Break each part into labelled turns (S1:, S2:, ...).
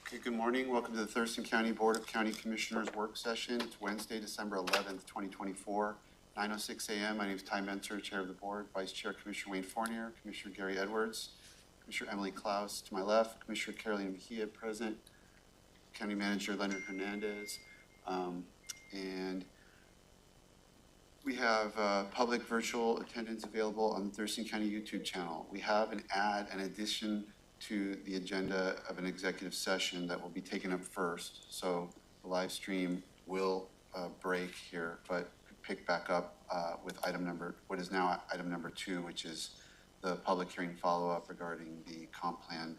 S1: Okay, good morning. Welcome to the Thurston County Board of County Commissioners work session. It's Wednesday, December 11th, 2024, 9:06 a.m. My name is Ty Menser, Chair of the Board, Vice Chair Commissioner Wayne Fournier, Commissioner Gary Edwards, Commissioner Emily Klaus to my left, Commissioner Carolina Mejia present, County Manager Leonard Hernandez, and we have public virtual attendance available on the Thurston County YouTube channel. We have an ad in addition to the agenda of an executive session that will be taken up first. So the live stream will break here, but pick back up with what is now item number 2, which is the public hearing follow-up regarding the comp plan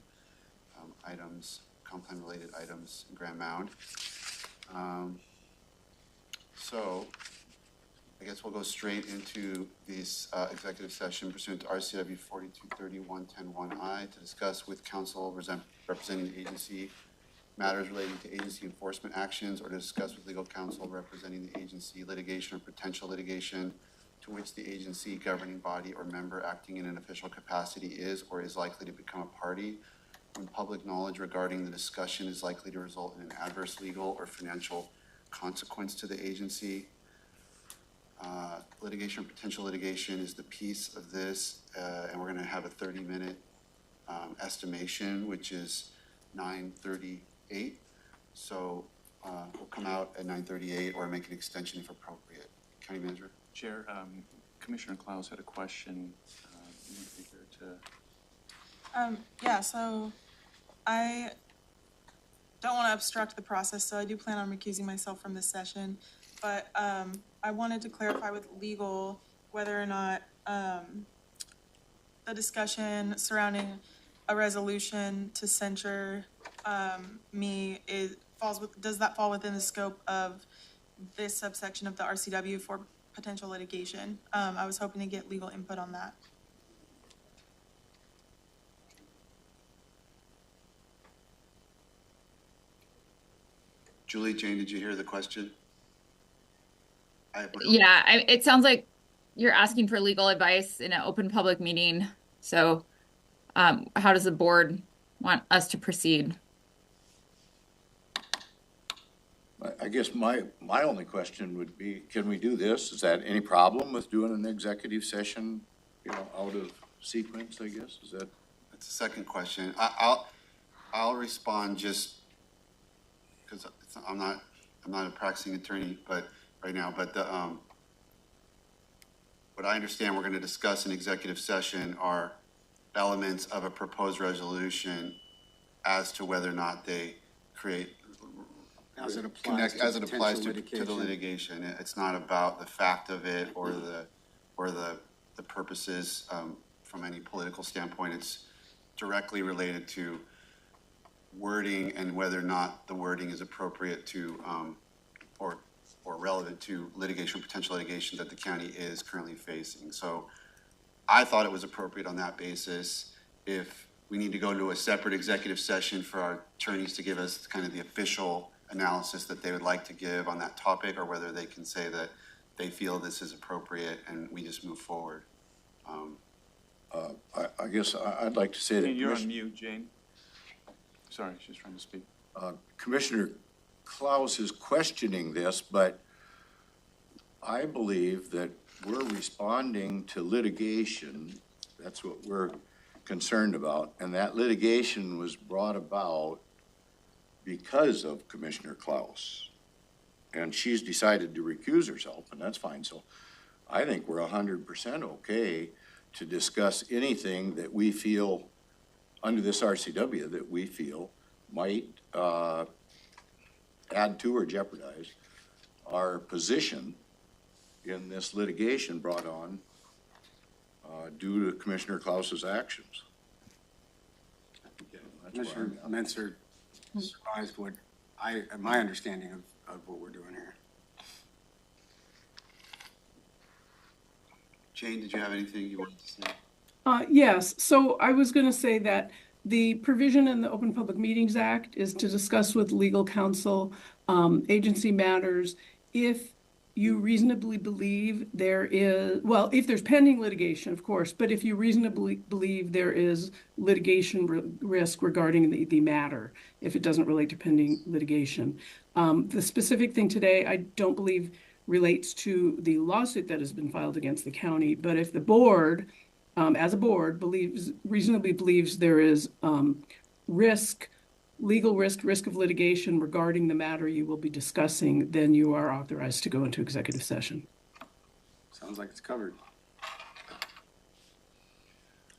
S1: comp plan related items in Grand Mound. So I guess we'll go straight into this executive session pursuant to RCW 4231.10.1I to discuss with counsel representing the agency matters relating to agency enforcement actions, or to discuss with legal counsel representing the agency litigation or potential litigation to which the agency governing body or member acting in an official capacity is or is likely to become a party when public knowledge regarding the discussion is likely to result in an adverse legal or financial consequence to the agency. Litigation or potential litigation is the piece of this, and we're going to have a 30-minute estimation, which is 9:38. So we'll come out at 9:38 or make an extension if appropriate. County Manager.
S2: Chair, Commissioner Klaus had a question.
S3: Yeah, so I don't want to obstruct the process, so I do plan on recusing myself from this session. But I wanted to clarify with legal whether or not the discussion surrounding a resolution to censure me does that fall within the scope of this subsection of the RCW for potential litigation? I was hoping to get legal input on that.
S1: Julie, Jane, did you hear the question?
S4: Yeah, it sounds like you're asking for legal advice in an open public meeting. So how does the board want us to proceed?
S5: I guess my only question would be, can we do this? Is that any problem with doing an executive session, out of sequence, I guess? Is that?
S1: That's the second question. I'll respond just because I'm not a practicing attorney, but right now, but what I understand we're going to discuss in executive session are elements of a proposed resolution as to whether or not they create
S6: as it applies to the
S1: litigation. It's not about the fact of it or the purposes from any political standpoint. It's directly related to wording and whether or not the wording is appropriate to or relevant to litigation, potential litigation that the county is currently facing. So I thought it was appropriate on that basis. If we need to go into a separate executive session for our attorneys to give us kind of the official analysis that they would like to give on that topic, or whether they can say that they feel this is appropriate and we just move forward.
S5: I guess I'd like to say that
S2: you're on mute, Jane. Sorry, she's trying to speak.
S5: Commissioner Klaus is questioning this, but I believe that we're responding to litigation. That's what we're concerned about. And that litigation was brought about because of Commissioner Klaus. And she's decided to recuse herself, and that's fine. So I think we're 100% okay to discuss anything that we feel under this RCW that we feel might add to or jeopardize our position in this litigation brought on due to Commissioner Klaus's actions.
S6: Commissioner Menser surmised my understanding of what we're doing here.
S1: Jane, did you have anything you wanted to say?
S7: Yes, so I was going to say that the provision in the Open Public Meetings Act is to discuss with legal counsel agency matters if you reasonably believe there is, well, if there's pending litigation, of course, but if you reasonably believe there is litigation risk regarding the matter, if it doesn't relate to pending litigation. The specific thing today, I don't believe relates to the lawsuit that has been filed against the county, but if the board, as a board, reasonably believes there is risk, legal risk of litigation regarding the matter you will be discussing, then you are authorized to go into executive session.
S6: Sounds like it's covered.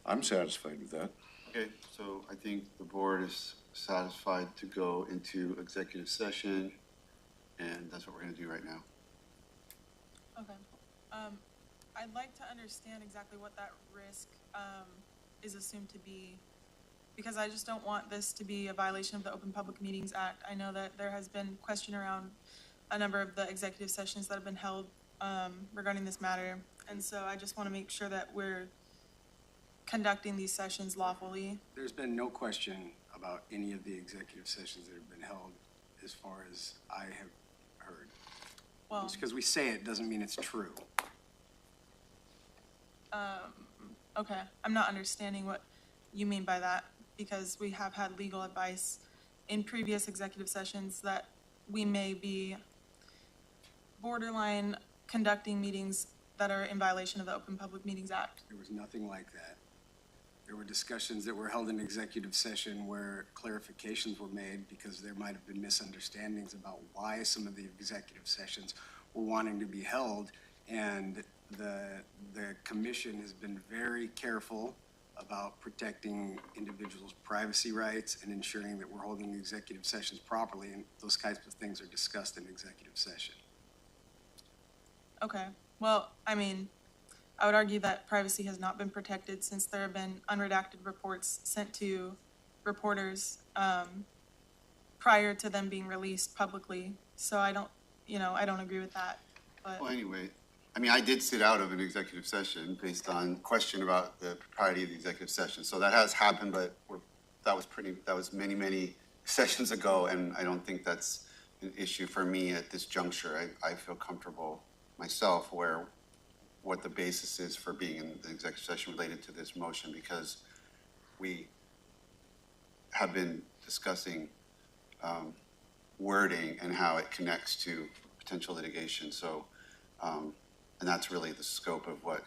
S5: I'm satisfied with that.
S1: Okay, so I think the board is satisfied to go into executive session, and that's what we're gonna do right now.
S3: Okay. I'd like to understand exactly what that risk, is assumed to be, because I just don't want this to be a violation of the Open Public Meetings Act. I know that there has been question around a number of the executive sessions that have been held, regarding this matter. And so I just want to make sure that we're conducting these sessions lawfully.
S6: There's been no question about any of the executive sessions that have been held, as far as I have heard.
S3: Well,
S6: Just because we say it doesn't mean it's true.
S3: okay, I'm not understanding what you mean by that, because we have had legal advice in previous executive sessions that we may be borderline conducting meetings that are in violation of the Open Public Meetings Act.
S6: There was nothing like that. There were discussions that were held in executive session where clarifications were made because there might have been misunderstandings about why some of the executive sessions were wanting to be held. And the commission has been very careful about protecting individuals' privacy rights and ensuring that we're holding executive sessions properly, and those types of things are discussed in executive session.
S3: Okay, well, I mean, I would argue that privacy has not been protected since there have been unredacted reports sent to reporters, prior to them being released publicly. So I don't agree with that, but.
S1: Well, anyway, I mean, I did sit out of an executive session based on question about the propriety of the executive session. So that has happened, but that was many, many sessions ago, and I don't think that's an issue for me at this juncture. I feel comfortable myself what the basis is for being in the executive session related to this motion, because we have been discussing wording and how it connects to potential litigation. So, and that's really the scope of what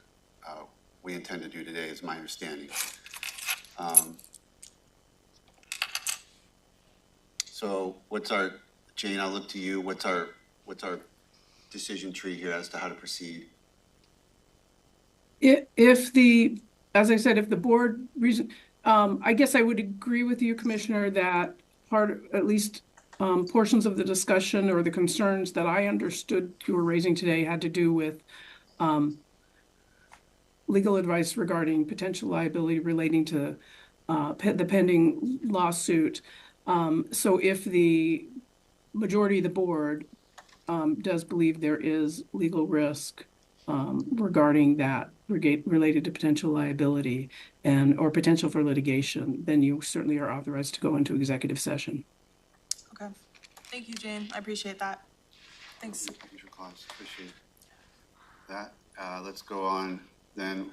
S1: we intend to do today, is my understanding. So Jane, I'll look to you. What's our decision tree here as to how to proceed?
S7: As I said, if the board I guess I would agree with you, Commissioner, that at least portions of the discussion or the concerns that I understood you were raising today had to do with legal advice regarding potential liability relating to the pending lawsuit. So if the majority of the board does believe there is legal risk regarding that related to potential liability or potential for litigation, then you certainly are authorized to go into executive session.
S3: Okay, thank you, Jane, I appreciate that. Thanks.
S1: Future class, appreciate that. Let's go on then,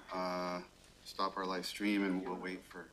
S1: stop our live stream, and we'll wait for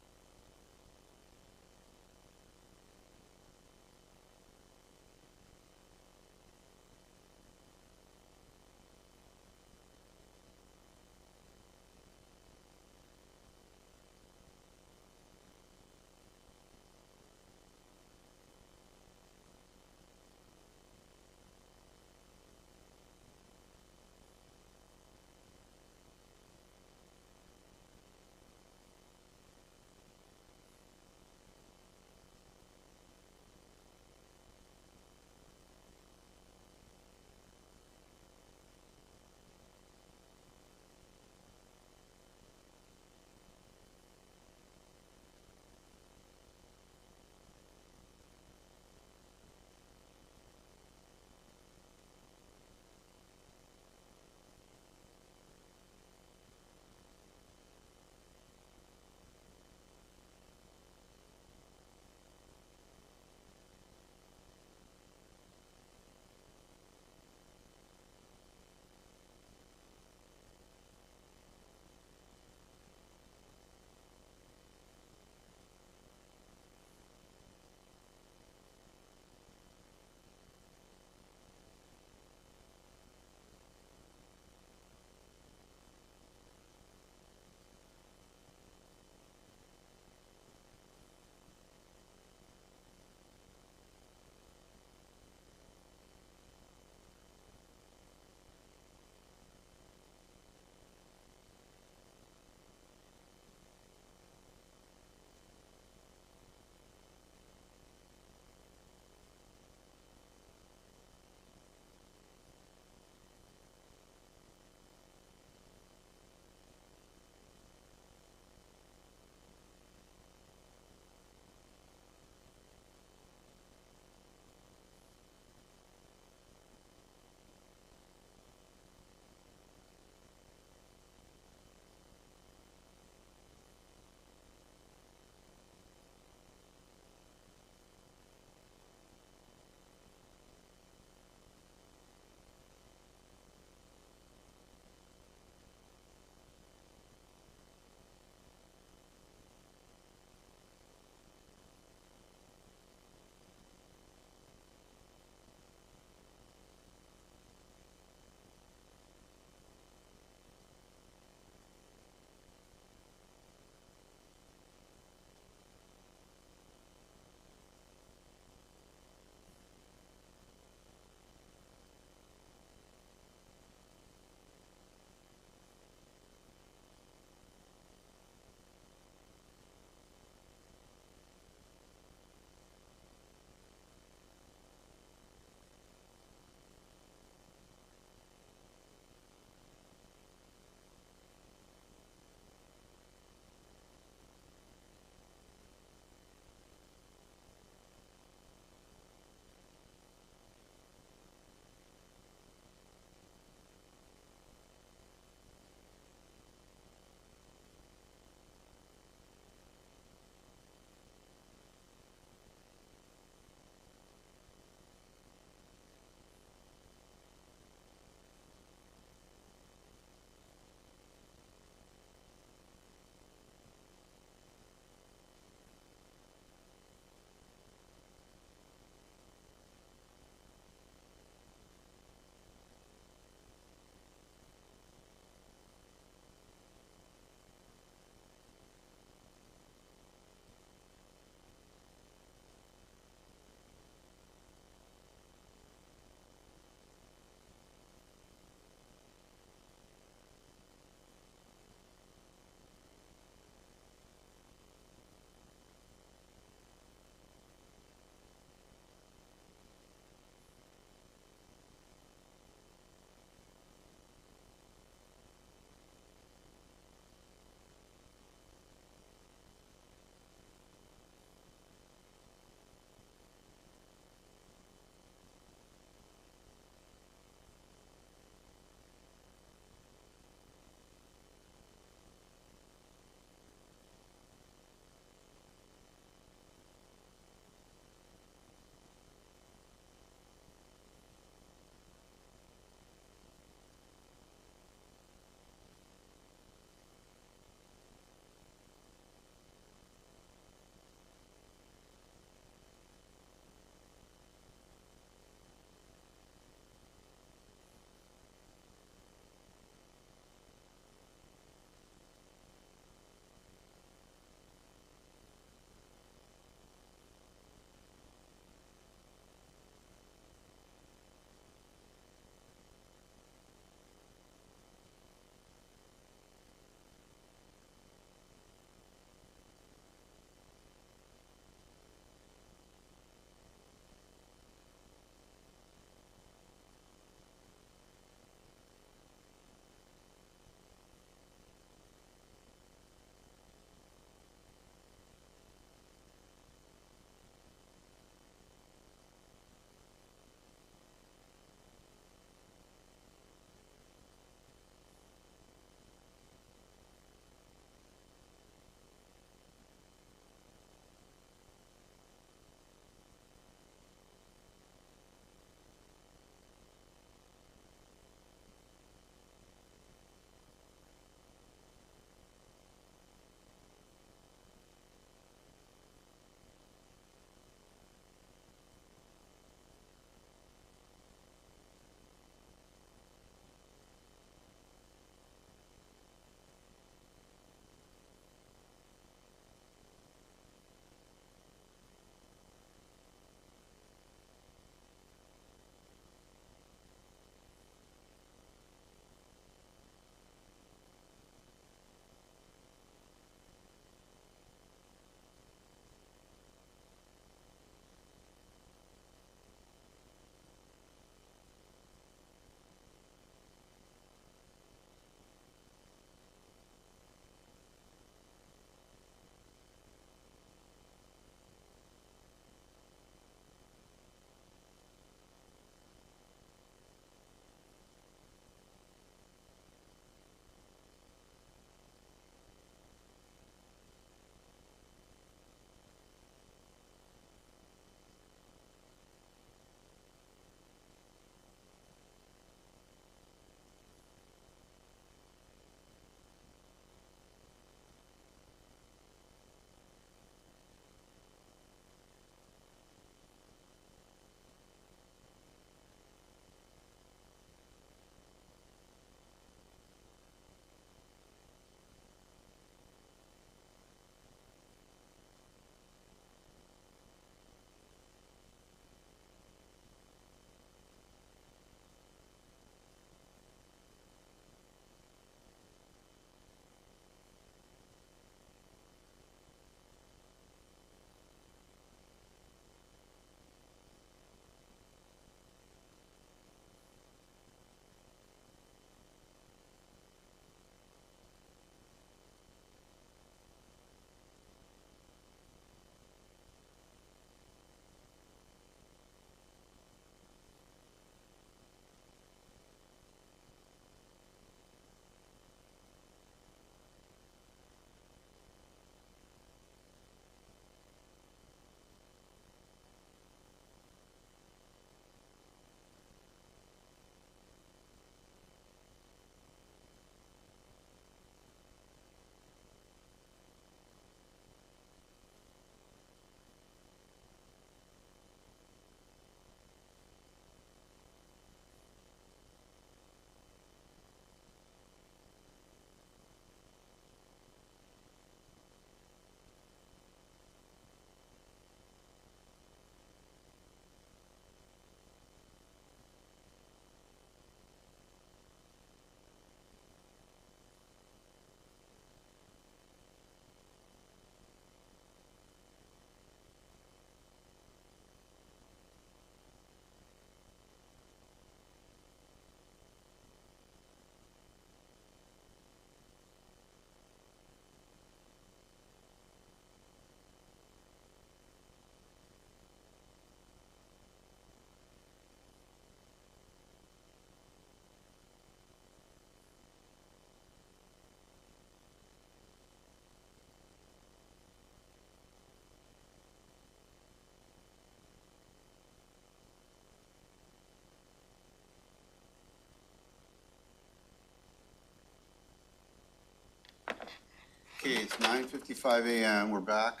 S1: It's 9:55 a.m. We're back.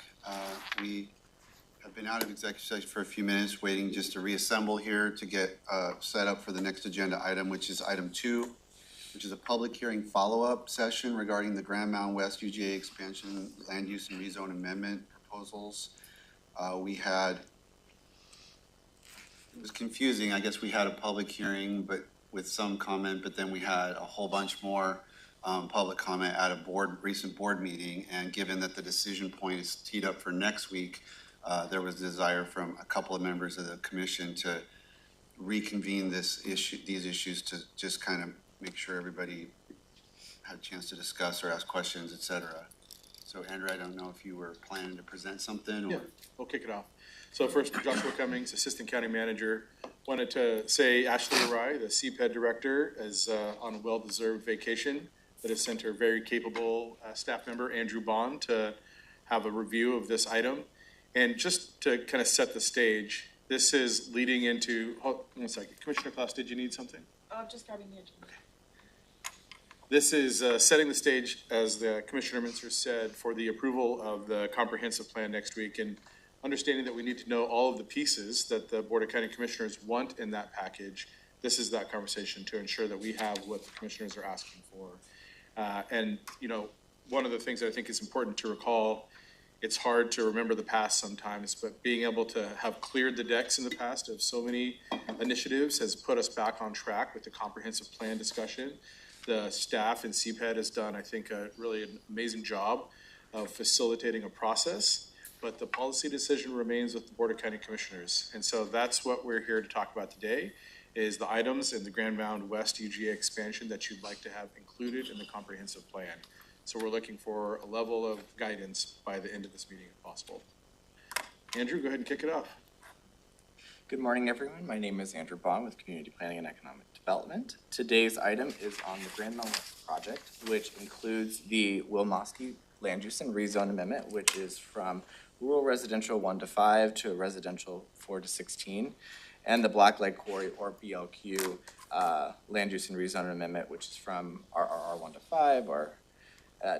S1: We have been out of executive session for a few minutes, waiting just to reassemble here to get set up for the next agenda item, which is item 2, which is a public hearing follow-up session regarding the Grand Mountain West UGA expansion, land use and rezone amendment proposals. It was confusing. I guess we had a public hearing, but with some comment, but then we had a whole bunch more public comment at a recent board meeting. And given that the decision point is teed up for next week, there was a desire from a couple of members of the commission to reconvene these issues to just kind of make sure everybody had a chance to discuss or ask questions, et cetera. So Andrew, I don't know if you were planning to present something or?
S2: Yeah, we'll kick it off. So first, Joshua Cummings, Assistant County Manager. Wanted to say Ashley Arai, the CPED Director, is on a well-deserved vacation, that has sent her very capable staff member, Andrew Bond, to have a review of this item. And just to kind of set the stage, this is leading into, hold on 1 second. Commissioner Klaus, did you need something?
S3: Just grabbing the agenda.
S2: This is setting the stage, as the Commissioner Minzer said, for the approval of the comprehensive plan next week, and understanding that we need to know all of the pieces that the Board of County Commissioners want in that package. This is that conversation to ensure that we have what the commissioners are asking for. And, you know, one of the things that I think is important to recall, it's hard to remember the past sometimes, but being able to have cleared the decks in the past of so many initiatives has put us back on track with the comprehensive plan discussion. The staff and CPED has done, I think, really an amazing job of facilitating a process, but the policy decision remains with the Board of County Commissioners. And so that's what we're here to talk about today, is the items in the Grand Mountain West UGA expansion that you'd like to have included in the comprehensive plan. So we're looking for a level of guidance by the end of this meeting if possible. Andrew, go ahead and kick it off.
S8: Good morning, everyone. My name is Andrew Bond with Community Planning and Economic Development. Today's item is on the Grand Mountain West project, which includes the Wilmosky Land Use and Rezone Amendment, which is from rural residential 1 to 5 to residential 4 to 16, and the Black Lake Quarry, or BLQ, Land Use and Rezone Amendment, which is from RRR 1 to 5 or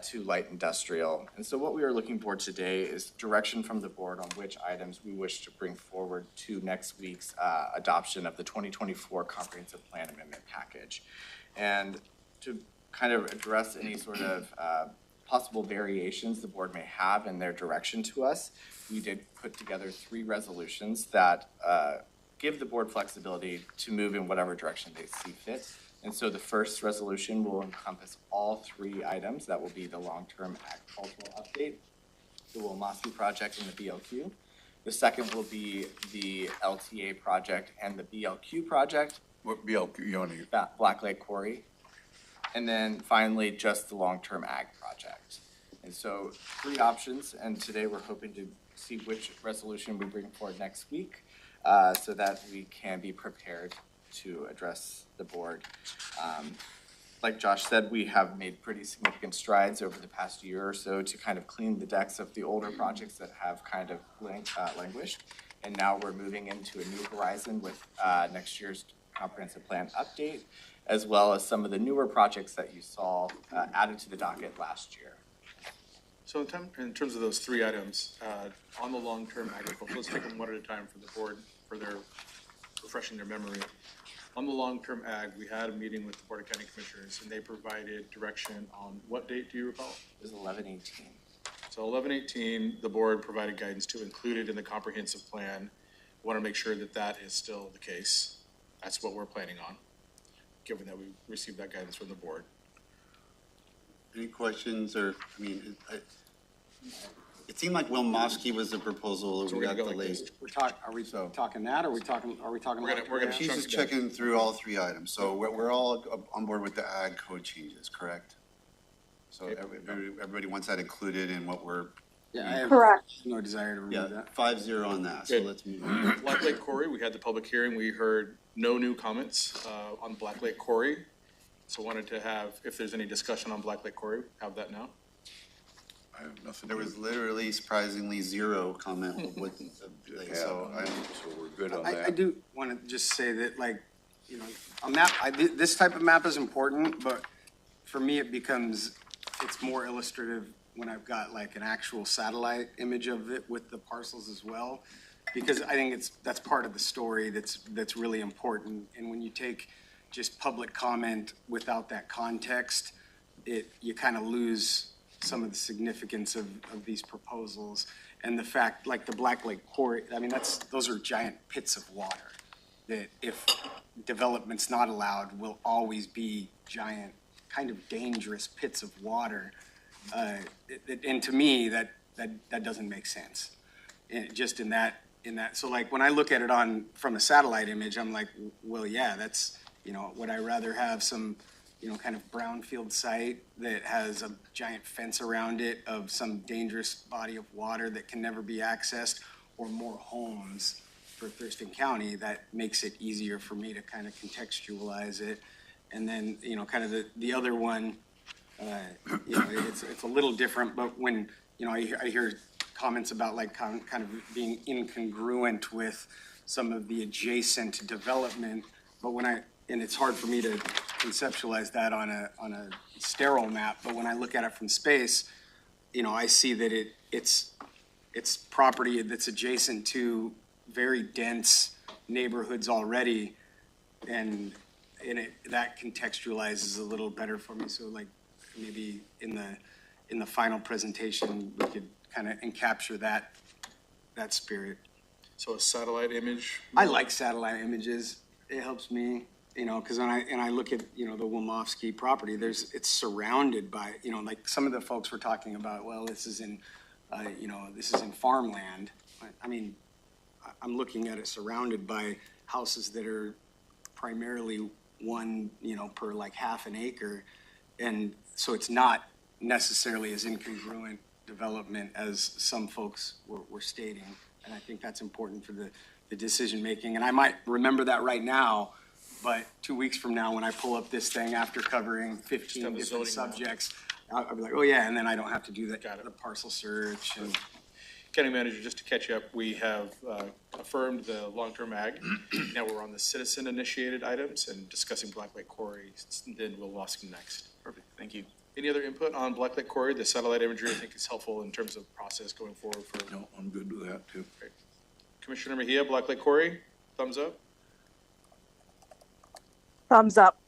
S8: to light industrial. And so what we are looking for today is direction from the board on which items we wish to bring forward to next week's adoption of the 2024 Comprehensive Plan Amendment Package. And to kind of address any sort of possible variations the board may have in their direction to us, we did put together 3 resolutions that give the board flexibility to move in whatever direction they see fit. And so the first resolution will encompass all 3 items. That will be the long-term agricultural update, the Wilmosky project, and the BLQ. The second will be the LTA project and the BLQ project.
S5: What BLQ you want to?
S8: Black Lake Quarry. And then finally, just the long-term ag project. And so 3 options, and today we're hoping to see which resolution we bring forward next week so that we can be prepared to address the board. Like Josh said, we have made pretty significant strides over the past year or so to kind of clean the decks of the older projects that have kind of languished. And now we're moving into a new horizon with next year's comprehensive plan update, as well as some of the newer projects that you saw added to the docket last year.
S2: So in terms of those 3 items, on the long-term agriculture, let's take them one at a time for the board, for their refreshing their memory. On the long-term ag, we had a meeting with the Board of County Commissioners, and they provided direction on what date, do you recall?
S8: It was 11/18.
S2: So 11/18, the board provided guidance to include it in the comprehensive plan. We want to make sure that that is still the case. That's what we're planning on, given that we received that guidance from the board.
S1: Any questions or, I mean, it seemed like Wilmosky was the proposal.
S2: So
S1: We
S2: we're
S1: got
S2: gonna go like
S1: delayed.
S2: this.
S6: Are we talking that, or are we talking
S2: We're gonna
S1: She's just
S2: chunk it
S1: checking through all 3 items. So we're all on board with the ag code changes, correct? So everybody wants that included in what we're,
S6: Yeah, I have
S9: Correct.
S6: no desire to remove
S1: yeah,
S6: that.
S1: 5-0 on that. So
S2: Good.
S1: let's move on.
S2: Black Lake Quarry, we had the public hearing. We heard no new comments on Black Lake Quarry. So wanted to have, if there's any discussion on Black Lake Quarry, have that now.
S5: I have nothing.
S1: There was literally surprisingly 0 comment with
S5: Yeah,
S1: so
S5: so we're good on
S6: I
S5: that.
S6: do want to just say that, like, you know, a map, this type of map is important, but for me, it's more illustrative when I've got like an actual satellite image of it with the parcels as well. Because I think that's part of the story that's really important. And when you take just public comment without that context, you kind of lose some of the significance of these proposals. And the fact, like the Black Lake Quarry, I mean, those are giant pits of water that if development's not allowed will always be giant, kind of dangerous pits of water. And to me, that doesn't make sense. Just in that, so like when I look at it from a satellite image, I'm like, well, yeah, that's, would I rather have some, kind of brownfield site that has a giant fence around it of some dangerous body of water that can never be accessed, or more homes for Thurston County? That makes it easier for me to kind of contextualize it. And then, kind of the other one, it's a little different, but when, I hear comments about like kind of being incongruent with some of the adjacent development, but and it's hard for me to conceptualize that on a sterile map, but when I look at it from space, I see that it's property that's adjacent to very dense neighborhoods already, and that contextualizes a little better for me. So like maybe in the final presentation, we could kind of capture that spirit.
S2: So a satellite image?
S6: I like satellite images. It helps me, because when I look at, the Wilmofsky property, it's surrounded by, like some of the folks were talking about, well, this is in farmland. I mean, I'm looking at it surrounded by houses that are primarily one, per like half an acre. And so it's not necessarily as incongruent development as some folks were stating. And I think that's important for the decision-making. And I might remember that right now, but 2 weeks from now, when I pull up this thing after covering 15 different subjects, I'll be like, oh yeah, and then I don't have to do the parcel search. And
S2: County Manager, just to catch you up, we have affirmed the long-term ag. Now we're on the citizen-initiated items and discussing Black Lake Quarry, then Wilmofsky next.
S8: Perfect, thank you.
S2: Any other input on Black Lake Quarry? The satellite imagery, I think, is helpful in terms of process going forward for.
S5: No, I'm good with that too.
S2: Great. Commissioner Mejia, Black Lake Quarry, thumbs up?
S9: Thumbs up.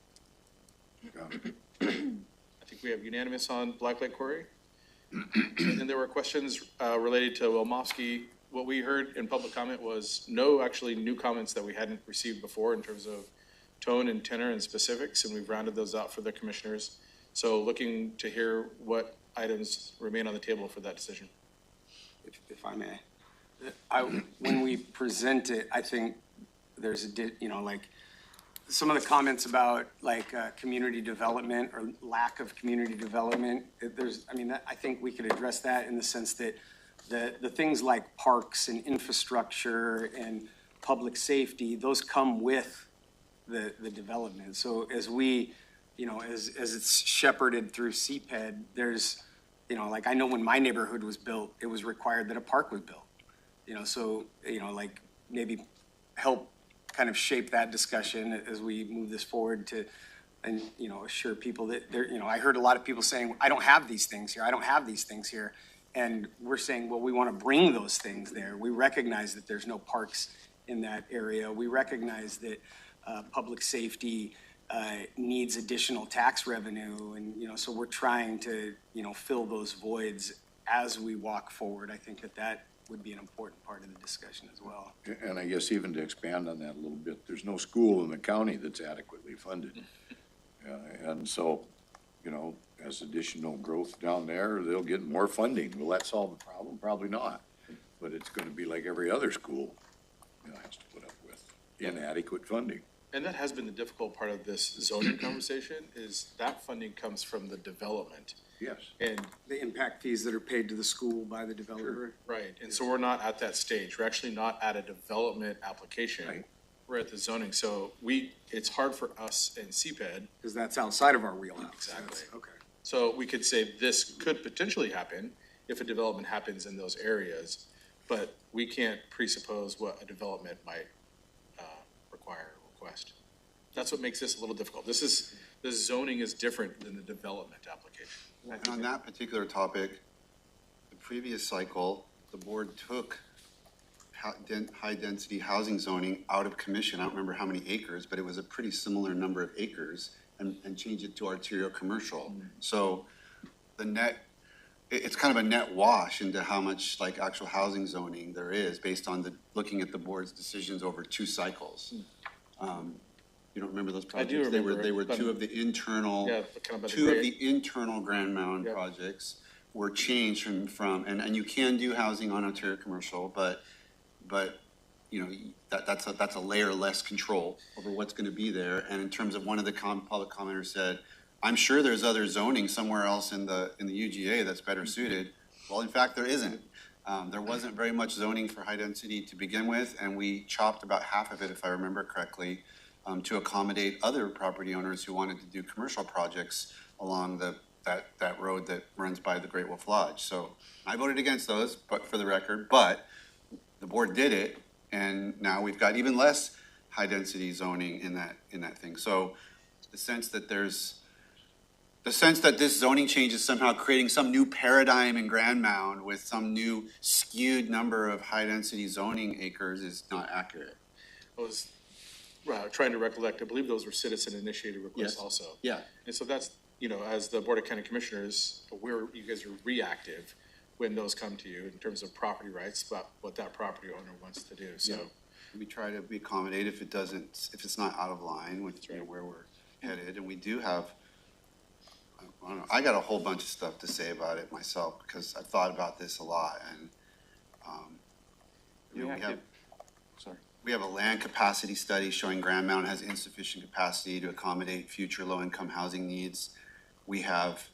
S2: I think we have unanimous on Black Lake Quarry. And then there were questions related to Wilmofsky. What we heard in public comment was no actually new comments that we hadn't received before in terms of tone and tenor and specifics, and we've rounded those out for the commissioners. So looking to hear what items remain on the table for that decision.
S6: if I may, when we present it, I think there's like some of the comments about like community development or lack of community development. I think we could address that in the sense that the things like parks and infrastructure and public safety, those come with the development. So as we, as it's shepherded through CPED, there's, like I know when my neighborhood was built, it was required that a park was built. So, like maybe help kind of shape that discussion as we move this forward to, and, assure people that I heard a lot of people saying, I don't have these things here. I don't have these things here. And we're saying, well, we want to bring those things there. We recognize that there's no parks in that area. We recognize that public safety needs additional tax revenue. And, so we're trying to, fill those voids as we walk forward. I think that would be an important part of the discussion as well.
S5: And I guess even to expand on that a little bit, there's no school in the county that's adequately funded. And so, as additional growth down there, they'll get more funding. Will that solve the problem? Probably not. But it's going to be like every other school, has to put up with inadequate funding.
S2: And that has been the difficult part of this zoning conversation, is that funding comes from the development.
S5: Yes.
S2: And
S6: The impact fees that are paid to the school by the developer.
S2: right, and so we're not at that stage. We're actually not at a development application.
S5: Right.
S2: We're at the zoning, so it's hard for us in CPED.
S6: Because that's outside of our wheelhouse.
S2: Exactly.
S6: Okay.
S2: So we could say this could potentially happen if a development happens in those areas, but we can't presuppose what a development might require or request. That's what makes this a little difficult. The zoning is different than the development application.
S1: And on that particular topic, previous cycle, the board took high-density housing zoning out of commission. I don't remember how many acres, but it was a pretty similar number of acres, and changed it to arterial commercial. So the net, it's kind of a net wash into how much like actual housing zoning there is based on looking at the board's decisions over 2 cycles. You don't remember those projects?
S2: I do remember.
S1: They were two of the internal,
S2: Yeah, kind of
S1: two of the internal Grand Mound
S2: Yep.
S1: projects were changed from, and you can do housing on arterial commercial, but, you know, that's a layer less control over what's gonna be there. And in terms of one of the public commenters said, I'm sure there's other zoning somewhere else in the UGA that's better suited. Well, in fact, there isn't. There wasn't very much zoning for high density to begin with, and we chopped about half of it, if I remember correctly, to accommodate other property owners who wanted to do commercial projects along that road that runs by the Great Wolf Lodge. So I voted against those, but for the record, but the board did it, and now we've got even less high density zoning in that thing. So the sense that this zoning change is somehow creating some new paradigm in Grand Mound with some new skewed number of high density zoning acres is not accurate.
S2: I was trying to recollect, I believe those were citizen initiated requests
S1: Yes.
S2: also.
S1: Yeah.
S2: And so that's, you know, as the Board of County Commissioners, you guys are reactive when those come to you in terms of property rights, about what that property owner wants to do, so.
S1: Yeah. We try to accommodate if it's not out of line with you know, where we're headed, and we do have, I don't know, I got a whole bunch of stuff to say about it myself, because I've thought about this a lot, and, you know, we have a land capacity study showing Grand Mound has insufficient capacity to accommodate future low-income housing needs. We have,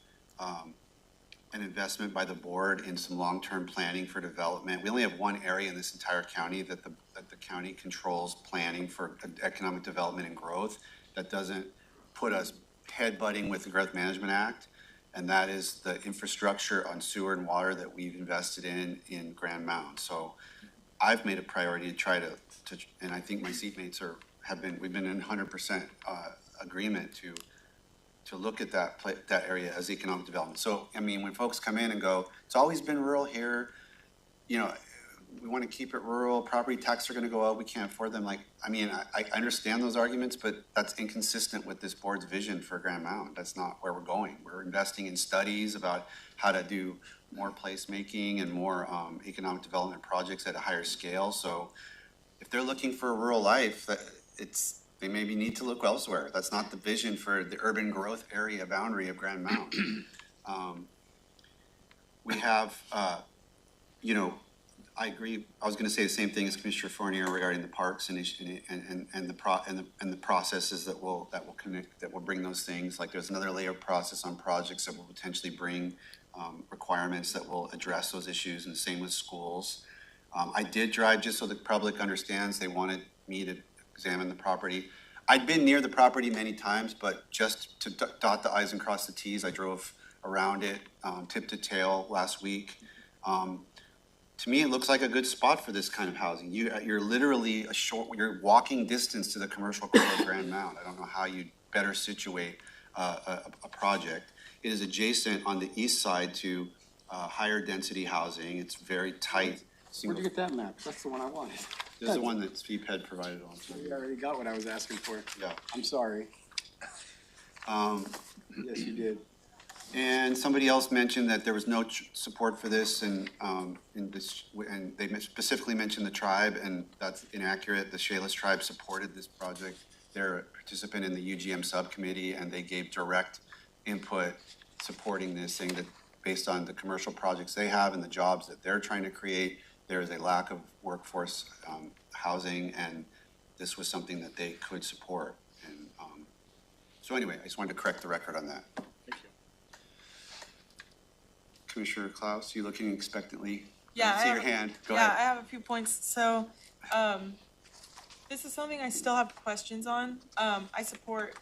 S1: an investment by the board in some long-term planning for development. We only have one area in this entire county that the county controls planning for economic development and growth that doesn't put us headbutting with the Growth Management Act, and that is the infrastructure on sewer and water that we've invested in Grand Mound. So I've made a priority to try to and I think my seatmates we've been in 100% agreement to look at that area as economic development. So, I mean, when folks come in and go, it's always been rural here, you know, we want to keep it rural, property taxes are going to go up, we can't afford them. Like, I mean, I understand those arguments, but that's inconsistent with this board's vision for Grand Mound. That's not where we're going. We're investing in studies about how to do more placemaking and more economic development projects at a higher scale. So if they're looking for a rural life, they maybe need to look elsewhere. That's not the vision for the urban growth area boundary of Grand Mound. We have, you know, I agree. I was going to say the same thing as Commissioner Fournier regarding the parks and the processes that will bring those things. Like there's another layer of process on projects that will potentially bring requirements that will address those issues, and the same with schools. I did drive, just so the public understands, they wanted me to examine the property. I'd been near the property many times, but just to dot the i's and cross the t's, I drove around it, tip to tail last week. To me, it looks like a good spot for this kind of housing. You're literally you're walking distance to the commercial core of Grand Mound. I don't know how you'd better situate a project. It is adjacent on the east side to higher density housing. It's very tight.
S6: Where'd you get that map? That's the one I wanted.
S1: This is the one that Steve had provided on.
S6: You already got what I was asking for.
S1: Yeah.
S6: I'm sorry. Yes, you did.
S1: And somebody else mentioned that there was no support for this, and they specifically mentioned the tribe, and that's inaccurate. The Shalis tribe supported this project. They're a participant in the UGM subcommittee, and they gave direct input supporting this, saying that based on the commercial projects they have and the jobs that they're trying to create, there is a lack of workforce housing, and this was something that they could support. And so anyway, I just wanted to correct the record on that. Commissioner Klaus, you looking expectantly?
S3: Yeah,
S1: I see your hand. Go
S3: yeah,
S1: ahead.
S3: I have a few points. So, this is something I still have questions on. I support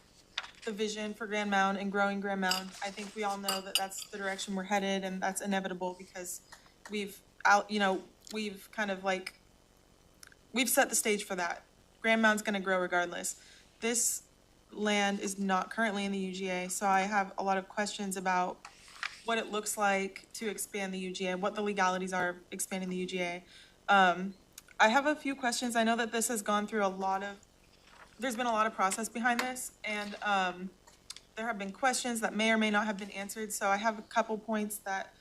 S3: the vision for Grand Mound and growing Grand Mound. I think we all know that that's the direction we're headed, and that's inevitable because we've set the stage for that. Grand Mound's going to grow regardless. This land is not currently in the UGA, so I have a lot of questions about what it looks like to expand the UGA, what the legalities are of expanding the UGA. I have a few questions. I know that this has gone through there's been a lot of process behind this, and there have been questions that may or may not have been answered, so I have a couple points that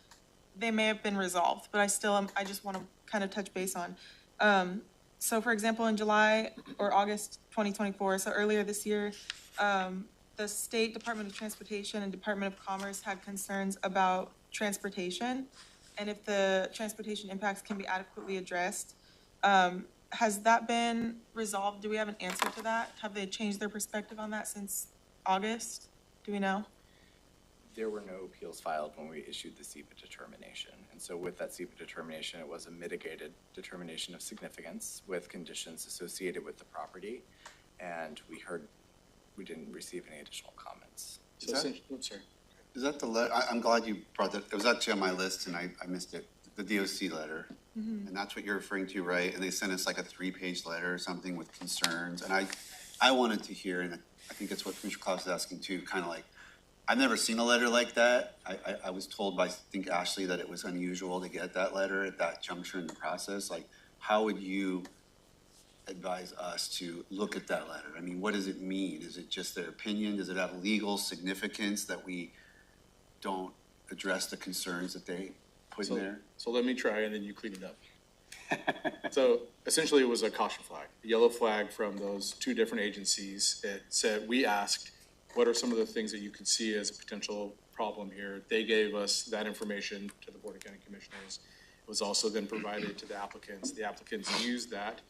S3: they may have been resolved, but I just want to kind of touch base on. So for example, in July or August 2024, so earlier this year, the State Department of Transportation and Department of Commerce had concerns about transportation and if the transportation impacts can be adequately addressed. Has that been resolved? Do we have an answer to that? Have they changed their perspective on that since August? Do we know?
S8: There were no appeals filed when we issued the SEPA determination. And so with that SEPA determination, it was a mitigated determination of significance with conditions associated with the property. And we didn't receive any additional comments.
S2: So sorry.
S1: Is that the letter? I'm glad you brought that. It was actually on my list and I missed it. The DOC letter. And that's what you're referring to, right? And they sent us like a 3-page letter or something with concerns. And I wanted to hear, and I think that's what Commissioner Klaus is asking too, kind of like, I've never seen a letter like that. I was told by, I think, Ashley that it was unusual to get that letter at that juncture in the process. Like, how would you advise us to look at that letter? I mean, what does it mean? Is it just their opinion? Does it have legal significance that we don't address the concerns that they put in there?
S2: So let me try and then you clean it up. So essentially it was a caution flag, a yellow flag from those two different agencies. It said, we asked, what are some of the things that you could see as a potential problem here? They gave us that information to the Board of County Commissioners. It was also then provided to the applicants. The applicants used that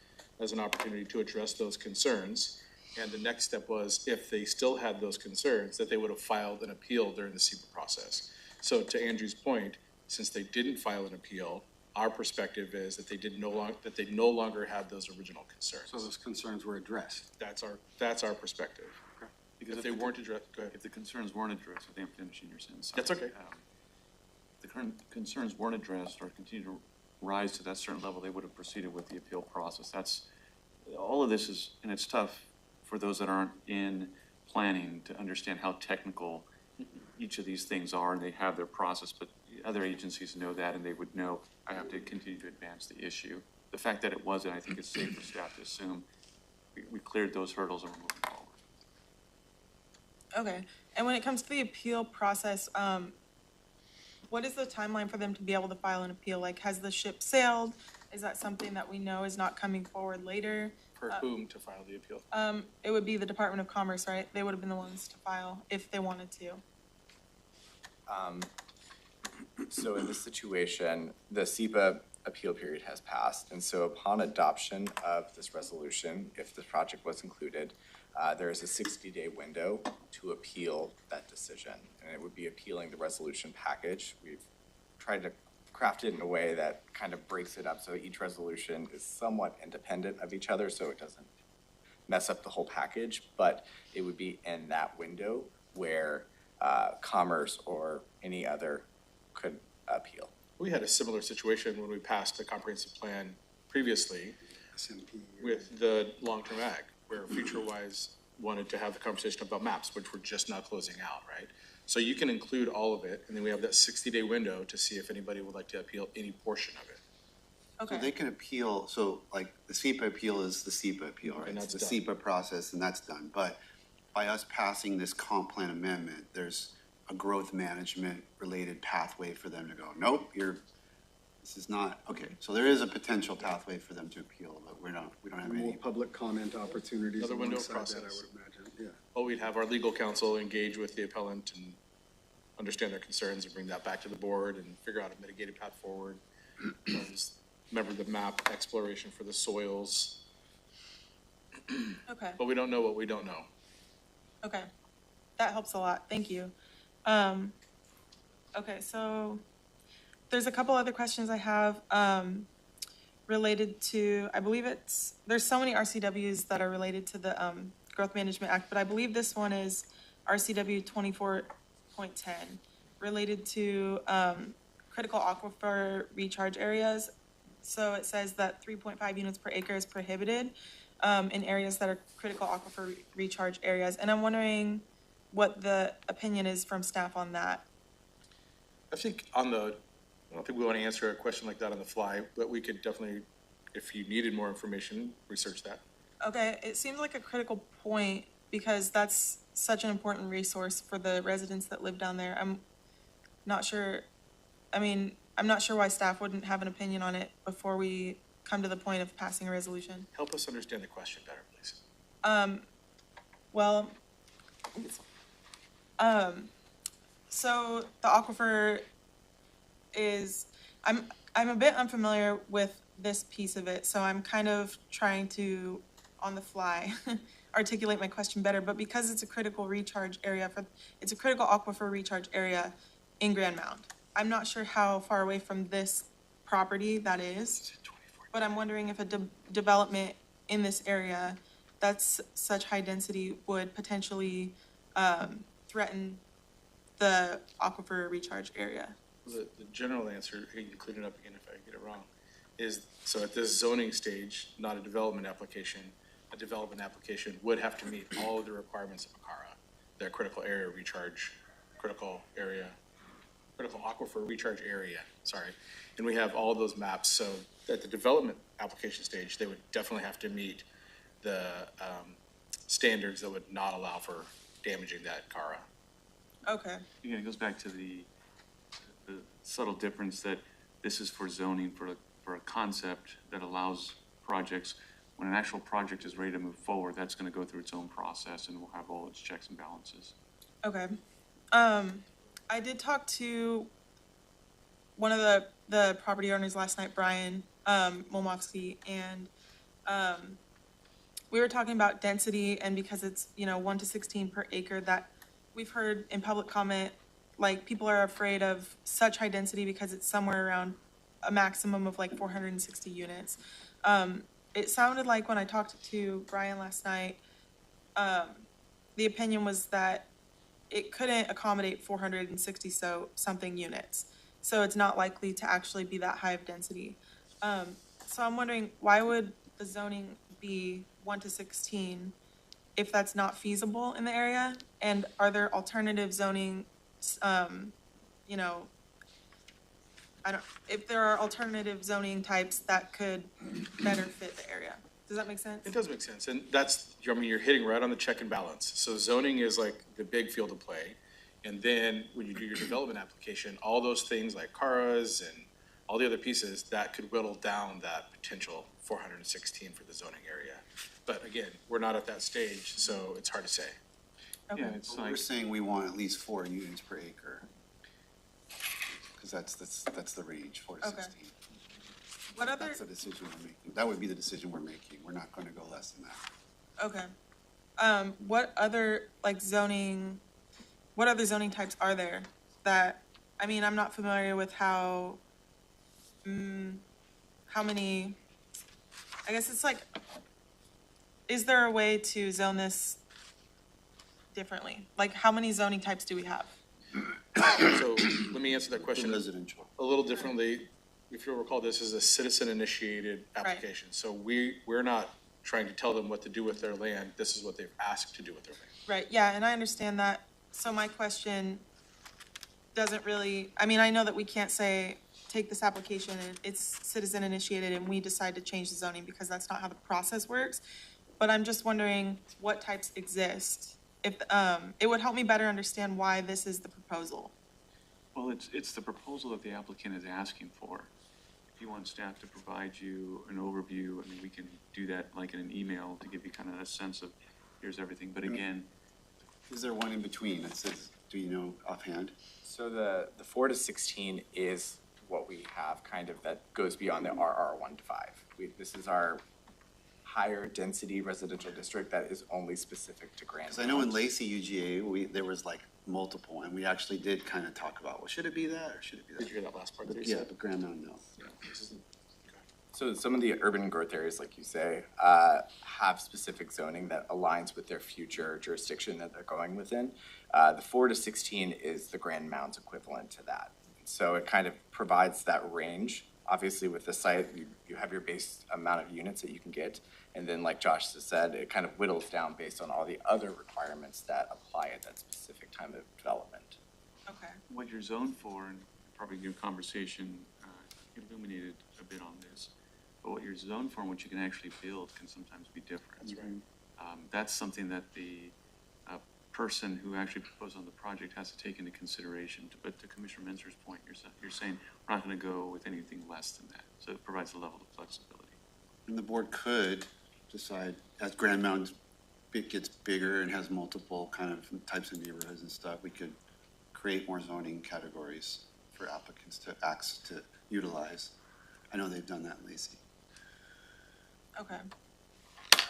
S2: as an opportunity to address those concerns. And the next step was, if they still had those concerns, that they would have filed an appeal during the SEPA process. So to Andrew's point, since they didn't file an appeal, our perspective is that they no longer had those original concerns.
S6: So those concerns were addressed.
S2: That's our perspective.
S9: Because
S2: If they weren't addressed, go ahead.
S9: if the concerns weren't addressed, I think I'm finishing your sentence.
S2: That's okay.
S9: If the current concerns weren't addressed or continue to rise to that certain level, they would have proceeded with the appeal process. All of this is, and it's tough for those that aren't in planning to understand how technical each of these things are, and they have their process, but other agencies know that, and they would know, I have to continue to advance the issue. The fact that it wasn't, I think it's safe for staff to assume we cleared those hurdles and we're moving forward.
S3: Okay, and when it comes to the appeal process, what is the timeline for them to be able to file an appeal? Like, has the ship sailed? Is that something that we know is not coming forward later?
S2: For whom to file the appeal?
S3: It would be the Department of Commerce, right? They would have been the ones to file if they wanted to.
S8: So in this situation, the SEPA appeal period has passed. And so upon adoption of this resolution, if the project was included, there is a 60-day window to appeal that decision. And it would be appealing the resolution package. We've tried to craft it in a way that kind of breaks it up so each resolution is somewhat independent of each other so it doesn't mess up the whole package. But it would be in that window where Commerce or any other could appeal.
S2: We had a similar situation when we passed the comprehensive plan previously
S6: SMP.
S2: with the long-term ag, where FutureWise wanted to have the conversation about maps, which we're just now closing out, right? So you can include all of it, and then we have that 60-day window to see if anybody would like to appeal any portion of it.
S3: Okay.
S1: So they can appeal, so like the SEPA appeal is the SEPA appeal, right?
S2: And that's
S1: It's the
S2: done.
S1: SEPA process and that's done. But by us passing this comp plan amendment, there's a growth management related pathway for them to go, nope, this is not, okay. So there is a potential pathway for them to appeal, but we don't have
S6: More
S1: any.
S6: public comment opportunities
S2: Another window
S6: alongside that, I
S2: process.
S6: would imagine, yeah.
S2: Well, we'd have our legal counsel engage with the appellant and understand their concerns and bring that back to the board and figure out a mitigated path forward. Remember the map exploration for the soils,
S3: Okay,
S2: but we don't know what we don't know.
S3: okay. That helps a lot. Thank you. Okay, so there's a couple other questions I have related to, I believe there's so many RCWs that are related to the Growth Management Act, but I believe this one is RCW 24.10, related to critical aquifer recharge areas. So it says that 3.5 units per acre is prohibited in areas that are critical aquifer recharge areas. And I'm wondering what the opinion is from staff on that.
S2: I think I don't think we want to answer a question like that on the fly, but we could definitely, if you needed more information, research that.
S3: Okay, it seems like a critical point because that's such an important resource for the residents that live down there. I'm not sure, I'm not sure why staff wouldn't have an opinion on it before we come to the point of passing a resolution.
S2: Help us understand the question better, please.
S3: Well, so the aquifer is, I'm a bit unfamiliar with this piece of it, so I'm kind of trying to, on the fly, articulate my question better, but because it's a critical recharge area it's a critical aquifer recharge area in Grand Mound. I'm not sure how far away from this property that is, but I'm wondering if a development in this area that's such high density would potentially threaten the aquifer recharge area.
S2: The general answer, you can clean it up again if I get it wrong, is so at this zoning stage, not a development application, a development application would have to meet all of the requirements of ACARA, their critical area recharge, critical aquifer recharge area, sorry. And we have all those maps, so at the development application stage, they would definitely have to meet the standards that would not allow for damaging that CARA.
S3: Okay,
S9: Yeah, it goes back to the subtle difference that this is for zoning, for a concept that allows projects. When an actual project is ready to move forward, that's gonna go through its own process and will have all its checks and balances.
S3: okay. I did talk to one of the property owners last night, Brian Molmovsky, and we were talking about density, and because it's 1 to 16 per acre, that we've heard in public comment, like people are afraid of such high density because it's somewhere around a maximum of like 460 units. It sounded like when I talked to Brian last night, the opinion was that it couldn't accommodate 460 something units. So it's not likely to actually be that high of density. So I'm wondering, why would the zoning be 1 to 16 if that's not feasible in the area? And are there alternative zoning, if there are alternative zoning types that could better fit the area? Does that make sense?
S2: It does make sense, and that's, you're hitting right on the check and balance. So zoning is like the big field of play, and then when you do your development application, all those things like CARAs and all the other pieces, that could whittle down that potential 416 for the zoning area. But again, we're not at that stage, so it's hard to say.
S3: Okay.
S9: Yeah, it's
S1: We're
S9: like,
S1: saying we want at least 4 units per acre. Because that's the range, 4 to
S3: Okay.
S1: 16.
S3: What other,
S1: That's the decision we're making. That would be the decision we're making. We're not going to go less than that.
S3: okay. What other zoning types are there that, I'm not familiar with how many, I guess it's like, is there a way to zone this differently? Like, how many zoning types do we have?
S2: So let me answer that question
S1: Residential.
S2: a little differently. If you'll recall, this is a citizen-initiated application. So we're not trying to tell them what to do with their land. This is what they've asked to do with their land.
S3: Right, yeah, and I understand that. So my question doesn't really, I know that we can't say, take this application and it's citizen initiated and we decide to change the zoning, because that's not how the process works. But I'm just wondering what types exist. If, it would help me better understand why this is the proposal.
S9: well, it's the proposal that the applicant is asking for. If you want staff to provide you an overview, we can do that like in an email to give you kind of a sense of, here's everything. But again,
S1: Is there one in between that says, do you know offhand?
S8: So the 4 to 16 is what we have kind of that goes beyond the RR 1 to 5. This is our higher density residential district that is only specific to Grand
S1: Because I know in
S8: Mound.
S1: Lacey UGA, there was like multiple, and we actually did kind of talk about, well, should it be that or should it be
S2: Did you
S1: that?
S2: hear that last part that
S1: But
S2: you
S1: yeah,
S2: said?
S1: but Grand Mountain, no.
S8: So some of the urban growth areas, like you say, have specific zoning that aligns with their future jurisdiction that they're going within. The 4 to 16 is the Grand Mounds equivalent to that. So it kind of provides that range. Obviously, with the site, you have your base amount of units that you can get. And then, like Josh just said, it kind of whittles down based on all the other requirements that apply at that specific time of development.
S3: Okay.
S9: what you're zoned for, and probably your conversation illuminated a bit on this. But what you're zoned for and what you can actually build can sometimes be different.
S2: That's right.
S9: That's something that the person who actually proposed on the project has to take into consideration. But to Commissioner Mentzer's point, you're saying we're not going to go with anything less than that. So it provides a level of flexibility.
S1: And the board could decide, as Grand Mountain gets bigger and has multiple kind of types of neighborhoods and stuff, we could create more zoning categories for applicants to utilize. I know they've done that in Lacey.
S3: Okay.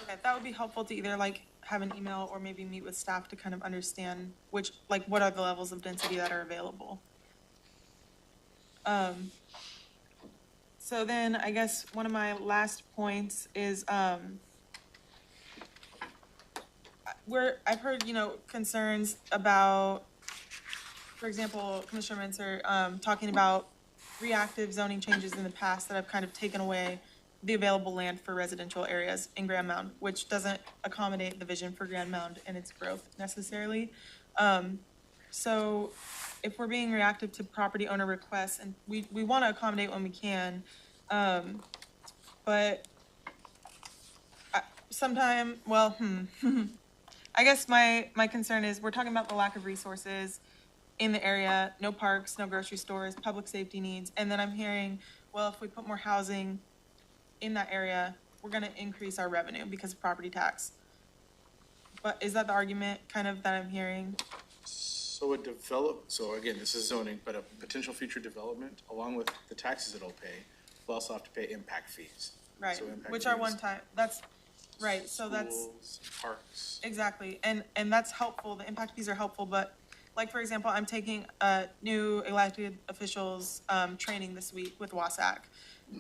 S3: Okay, that would be helpful to either like have an email or maybe meet with staff to kind of understand which, like, what are the levels of density that are available. So then I guess one of my last points is, I've heard, concerns about, for example, Commissioner Mentzer, talking about reactive zoning changes in the past that have kind of taken away the available land for residential areas in Grand Mound, which doesn't accommodate the vision for Grand Mound and its growth necessarily. So if we're being reactive to property owner requests, and we want to accommodate when we can, but I guess my concern is we're talking about the lack of resources in the area, no parks, no grocery stores, public safety needs, and then I'm hearing, well, if we put more housing in that area, we're gonna increase our revenue because of property tax. But is that the argument kind of that I'm hearing?
S2: So so again, this is zoning, but a potential future development, along with the taxes it'll pay, will also have to pay impact fees.
S3: Right,
S2: So impact
S3: which are
S2: fees,
S3: one time, that's, right, so that's,
S2: schools, parks.
S3: exactly, and that's helpful, the impact fees are helpful, but like, for example, I'm taking new elected officials training this week with WASAC.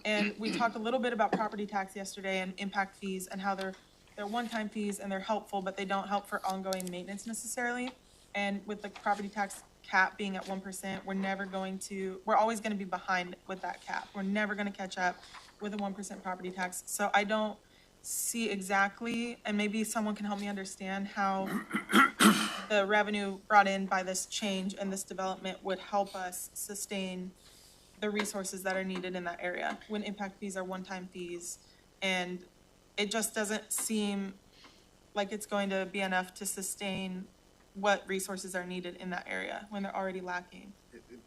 S3: And we talked a little bit about property tax yesterday and impact fees and how they're one-time fees and they're helpful, but they don't help for ongoing maintenance necessarily. And with the property tax cap being at 1%, we're always gonna be behind with that cap. We're never gonna catch up with a 1% property tax. So I don't see exactly, and maybe someone can help me understand how the revenue brought in by this change and this development would help us sustain the resources that are needed in that area when impact fees are one-time fees. And it just doesn't seem like it's going to be enough to sustain what resources are needed in that area when they're already lacking.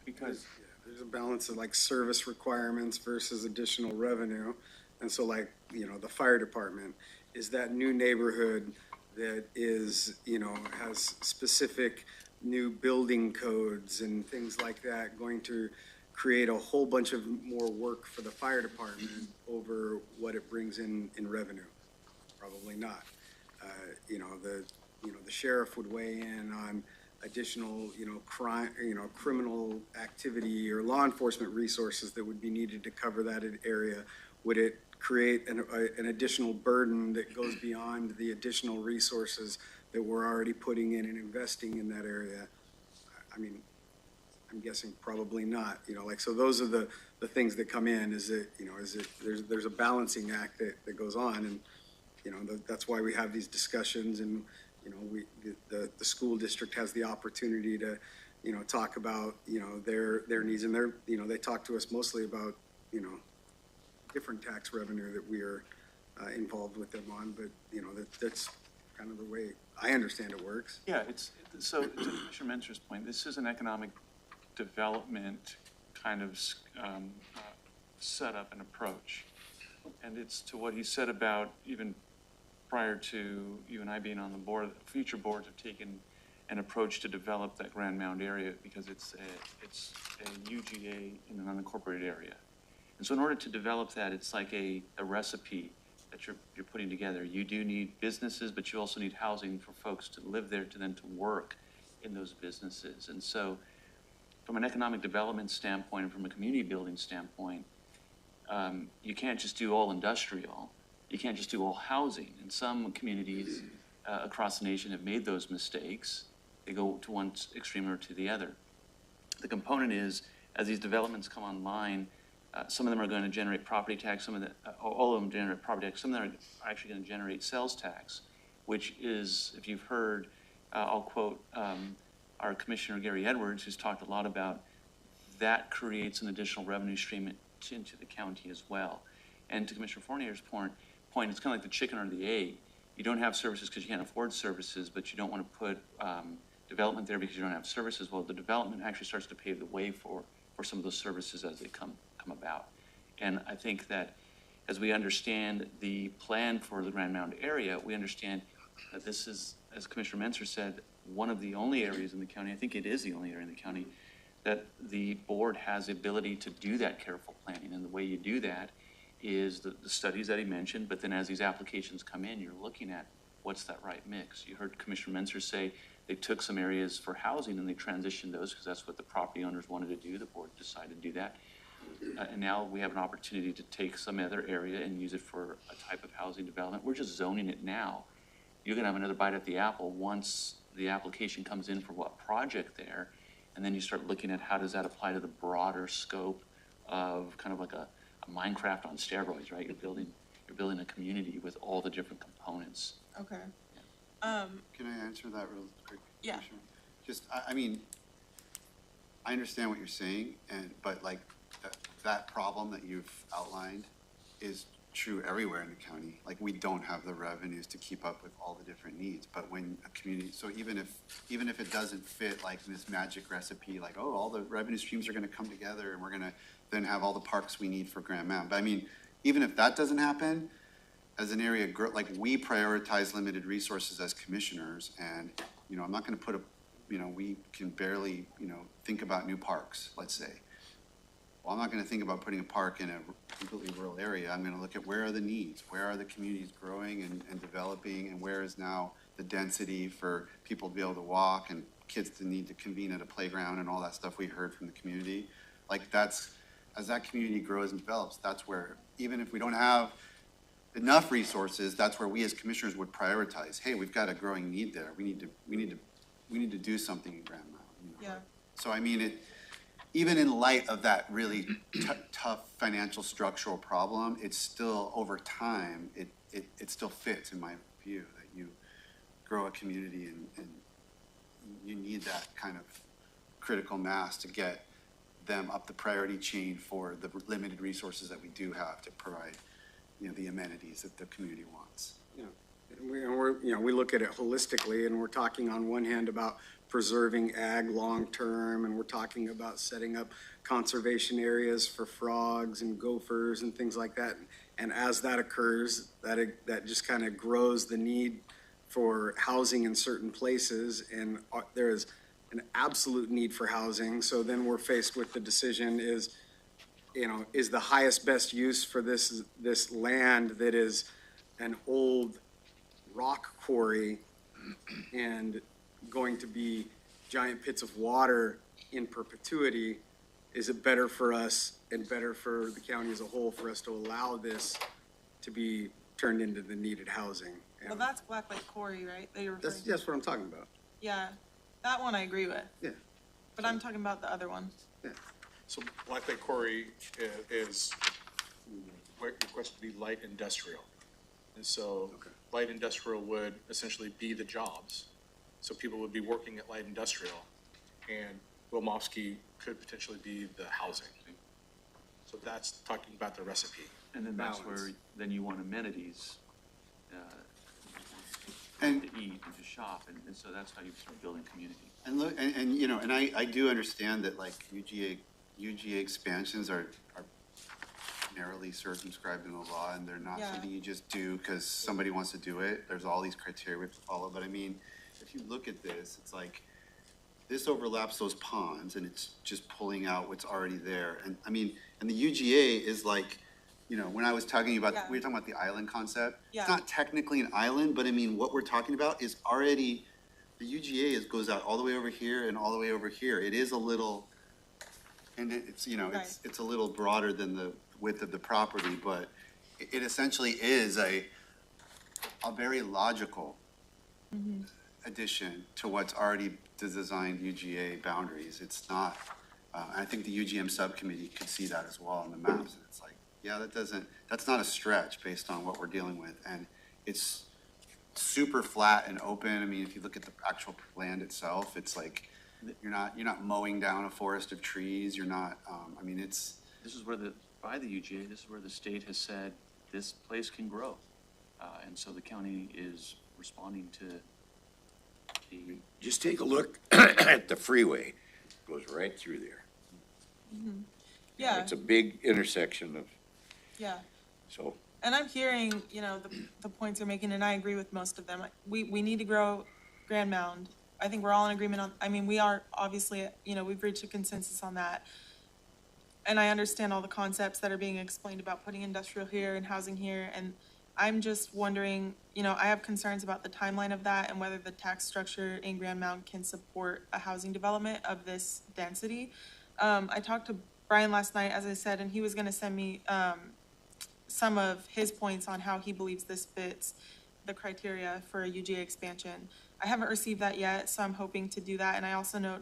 S9: Because
S6: There's a balance of like service requirements versus additional revenue. And so like, the fire department, is that new neighborhood that is, has specific new building codes and things like that going to create a whole bunch of more work for the fire department over what it brings in revenue? Probably not. The sheriff would weigh in on additional, crime, criminal activity or law enforcement resources that would be needed to cover that area. Would it create an additional burden that goes beyond the additional resources that we're already putting in and investing in that area? I mean, I'm guessing probably not, so those are the things that come in, there's a balancing act that goes on, and, that's why we have these discussions, and, the school district has the opportunity to, talk about, their needs, and they talk to us mostly about, different tax revenue that we are involved with them on, but, that's kind of the way I understand it works.
S9: yeah, so to Commissioner Mentzer's point, this is an economic development kind of setup and approach. And it's to what he said about even prior to you and I being on the board, future boards have taken an approach to develop that Grand Mound area because it's a UGA in an unincorporated area. And so in order to develop that, it's like a recipe that you're putting together. You do need businesses, but you also need housing for folks to live there, to work in those businesses. And so from an economic development standpoint and from a community building standpoint, you can't just do all industrial. You can't just do all housing. And some communities across the nation have made those mistakes. They go to one extreme or to the other. The component is, as these developments come online, some of them are going to generate property tax, all of them generate property tax, some of them are actually going to generate sales tax, which is, if you've heard, I'll quote our Commissioner Gary Edwards, who's talked a lot about that creates an additional revenue stream into the county as well. And to Commissioner Fournier's point, it's kind of like the chicken or the egg. You don't have services because you can't afford services, but you don't want to put development there because you don't have services. Well, the development actually starts to pave the way for some of those services as they come about. And I think that as we understand the plan for the Grand Mountain area, we understand that this is, as Commissioner Menser said, one of the only areas in the county, I think it is the only area in the county, that the board has the ability to do that careful planning. And the way you do that is the studies that he mentioned, but then as these applications come in, you're looking at what's that right mix. You heard Commissioner Menser say they took some areas for housing and they transitioned those because that's what the property owners wanted to do. The board decided to do that. And now we have an opportunity to take some other area and use it for a type of housing development. We're just zoning it now. You're gonna have another bite at the apple once the application comes in for what project there. And then you start looking at how does that apply to the broader scope of kind of like a Minecraft on steroids, right? You're building a community with all the different components.
S3: Okay.
S1: Can I answer that real quick?
S3: Yeah.
S1: Commissioner? Just, I mean, I understand what you're saying, but like that problem that you've outlined is true everywhere in the county. Like, we don't have the revenues to keep up with all the different needs. But when a community, so even if it doesn't fit like this magic recipe, like, oh, all the revenue streams are gonna come together and we're gonna then have all the parks we need for Grand Mountain. But I mean, even if that doesn't happen, as an area, like, we prioritize limited resources as commissioners, and, you know, I'm not gonna put we can barely, think about new parks, let's say. Well, I'm not gonna think about putting a park in a completely rural area. I'm gonna look at where are the needs, where are the communities growing and developing, and where is now the density for people to be able to walk and kids to need to convene at a playground and all that stuff we heard from the community. Like, as that community grows and develops, that's where, even if we don't have enough resources, that's where we as commissioners would prioritize. Hey, we've got a growing need there. We need to do something in Grand Mountain.
S3: Yeah.
S1: So I mean, even in light of that really tough financial structural problem, it's still, over time, it still fits in my view that you grow a community and you need that kind of critical mass to get them up the priority chain for the limited resources that we do have to provide, the amenities that the community wants.
S6: We look at it holistically, and we're talking on one hand about preserving ag long-term, and we're talking about setting up conservation areas for frogs and gophers and things like that. And as that occurs, that just kind of grows the need for housing in certain places, and there is an absolute need for housing. So then we're faced with the decision is the highest best use for this land that is an old rock quarry and going to be giant pits of water in perpetuity. Is it better for us and better for the county as a whole for us to allow this to be turned into the needed housing?
S3: Well, that's Black Lake Quarry, right? That you're referring to?
S6: That's what I'm talking about.
S3: Yeah, that one I agree with.
S6: Yeah.
S3: But I'm talking about the other one.
S6: Yeah.
S2: So Black Lake Quarry is requested to be light industrial. And so light industrial would essentially be the jobs. So people would be working at light industrial, and Wilmofsky could potentially be the housing. So that's talking about the recipe.
S9: And then that's where then you want amenities
S1: And-
S9: to eat and to shop, and so that's how you start building community.
S1: And look, and I do understand that like UGA expansions are narrowly circumscribed in the law, and they're not
S3: Yeah.
S1: something you just do because somebody wants to do it. There's all these criteria we have to follow. But I mean, if you look at this, it's like this overlaps those ponds, and it's just pulling out what's already there. And I mean, and the UGA is like, when I was talking about,
S3: Yeah.
S1: we were talking about the island concept.
S3: Yeah.
S1: It's not technically an island, but I mean, what we're talking about is already, the UGA goes out all the way over here and all the way over here. It is a little, and it's,
S3: Right.
S1: it's a little broader than the width of the property, but it essentially is a very logical addition to what's already the designed UGA boundaries. It's not, I think the UGM subcommittee could see that as well on the maps. And it's like, yeah, that's not a stretch based on what we're dealing with. And it's super flat and open. I mean, if you look at the actual land itself, it's like, You're not mowing down a forest of trees, you're not, I mean, it's,
S9: This is where by the UGA, this is where the state has said this place can grow. And so the county is responding to the,
S5: Just take a look at the freeway. It goes right through there.
S3: Yeah,
S5: It's a big intersection of,
S3: yeah.
S5: so.
S3: And I'm hearing, the points you're making, and I agree with most of them. We need to grow Grand Mound. I think we're all in agreement we are obviously, we've reached a consensus on that. And I understand all the concepts that are being explained about putting industrial here and housing here, and I'm just wondering, I have concerns about the timeline of that and whether the tax structure in Grand Mound can support a housing development of this density. I talked to Brian last night, as I said, and he was gonna send me, some of his points on how he believes this fits the criteria for a UGA expansion. I haven't received that yet, so I'm hoping to do that, and I also know,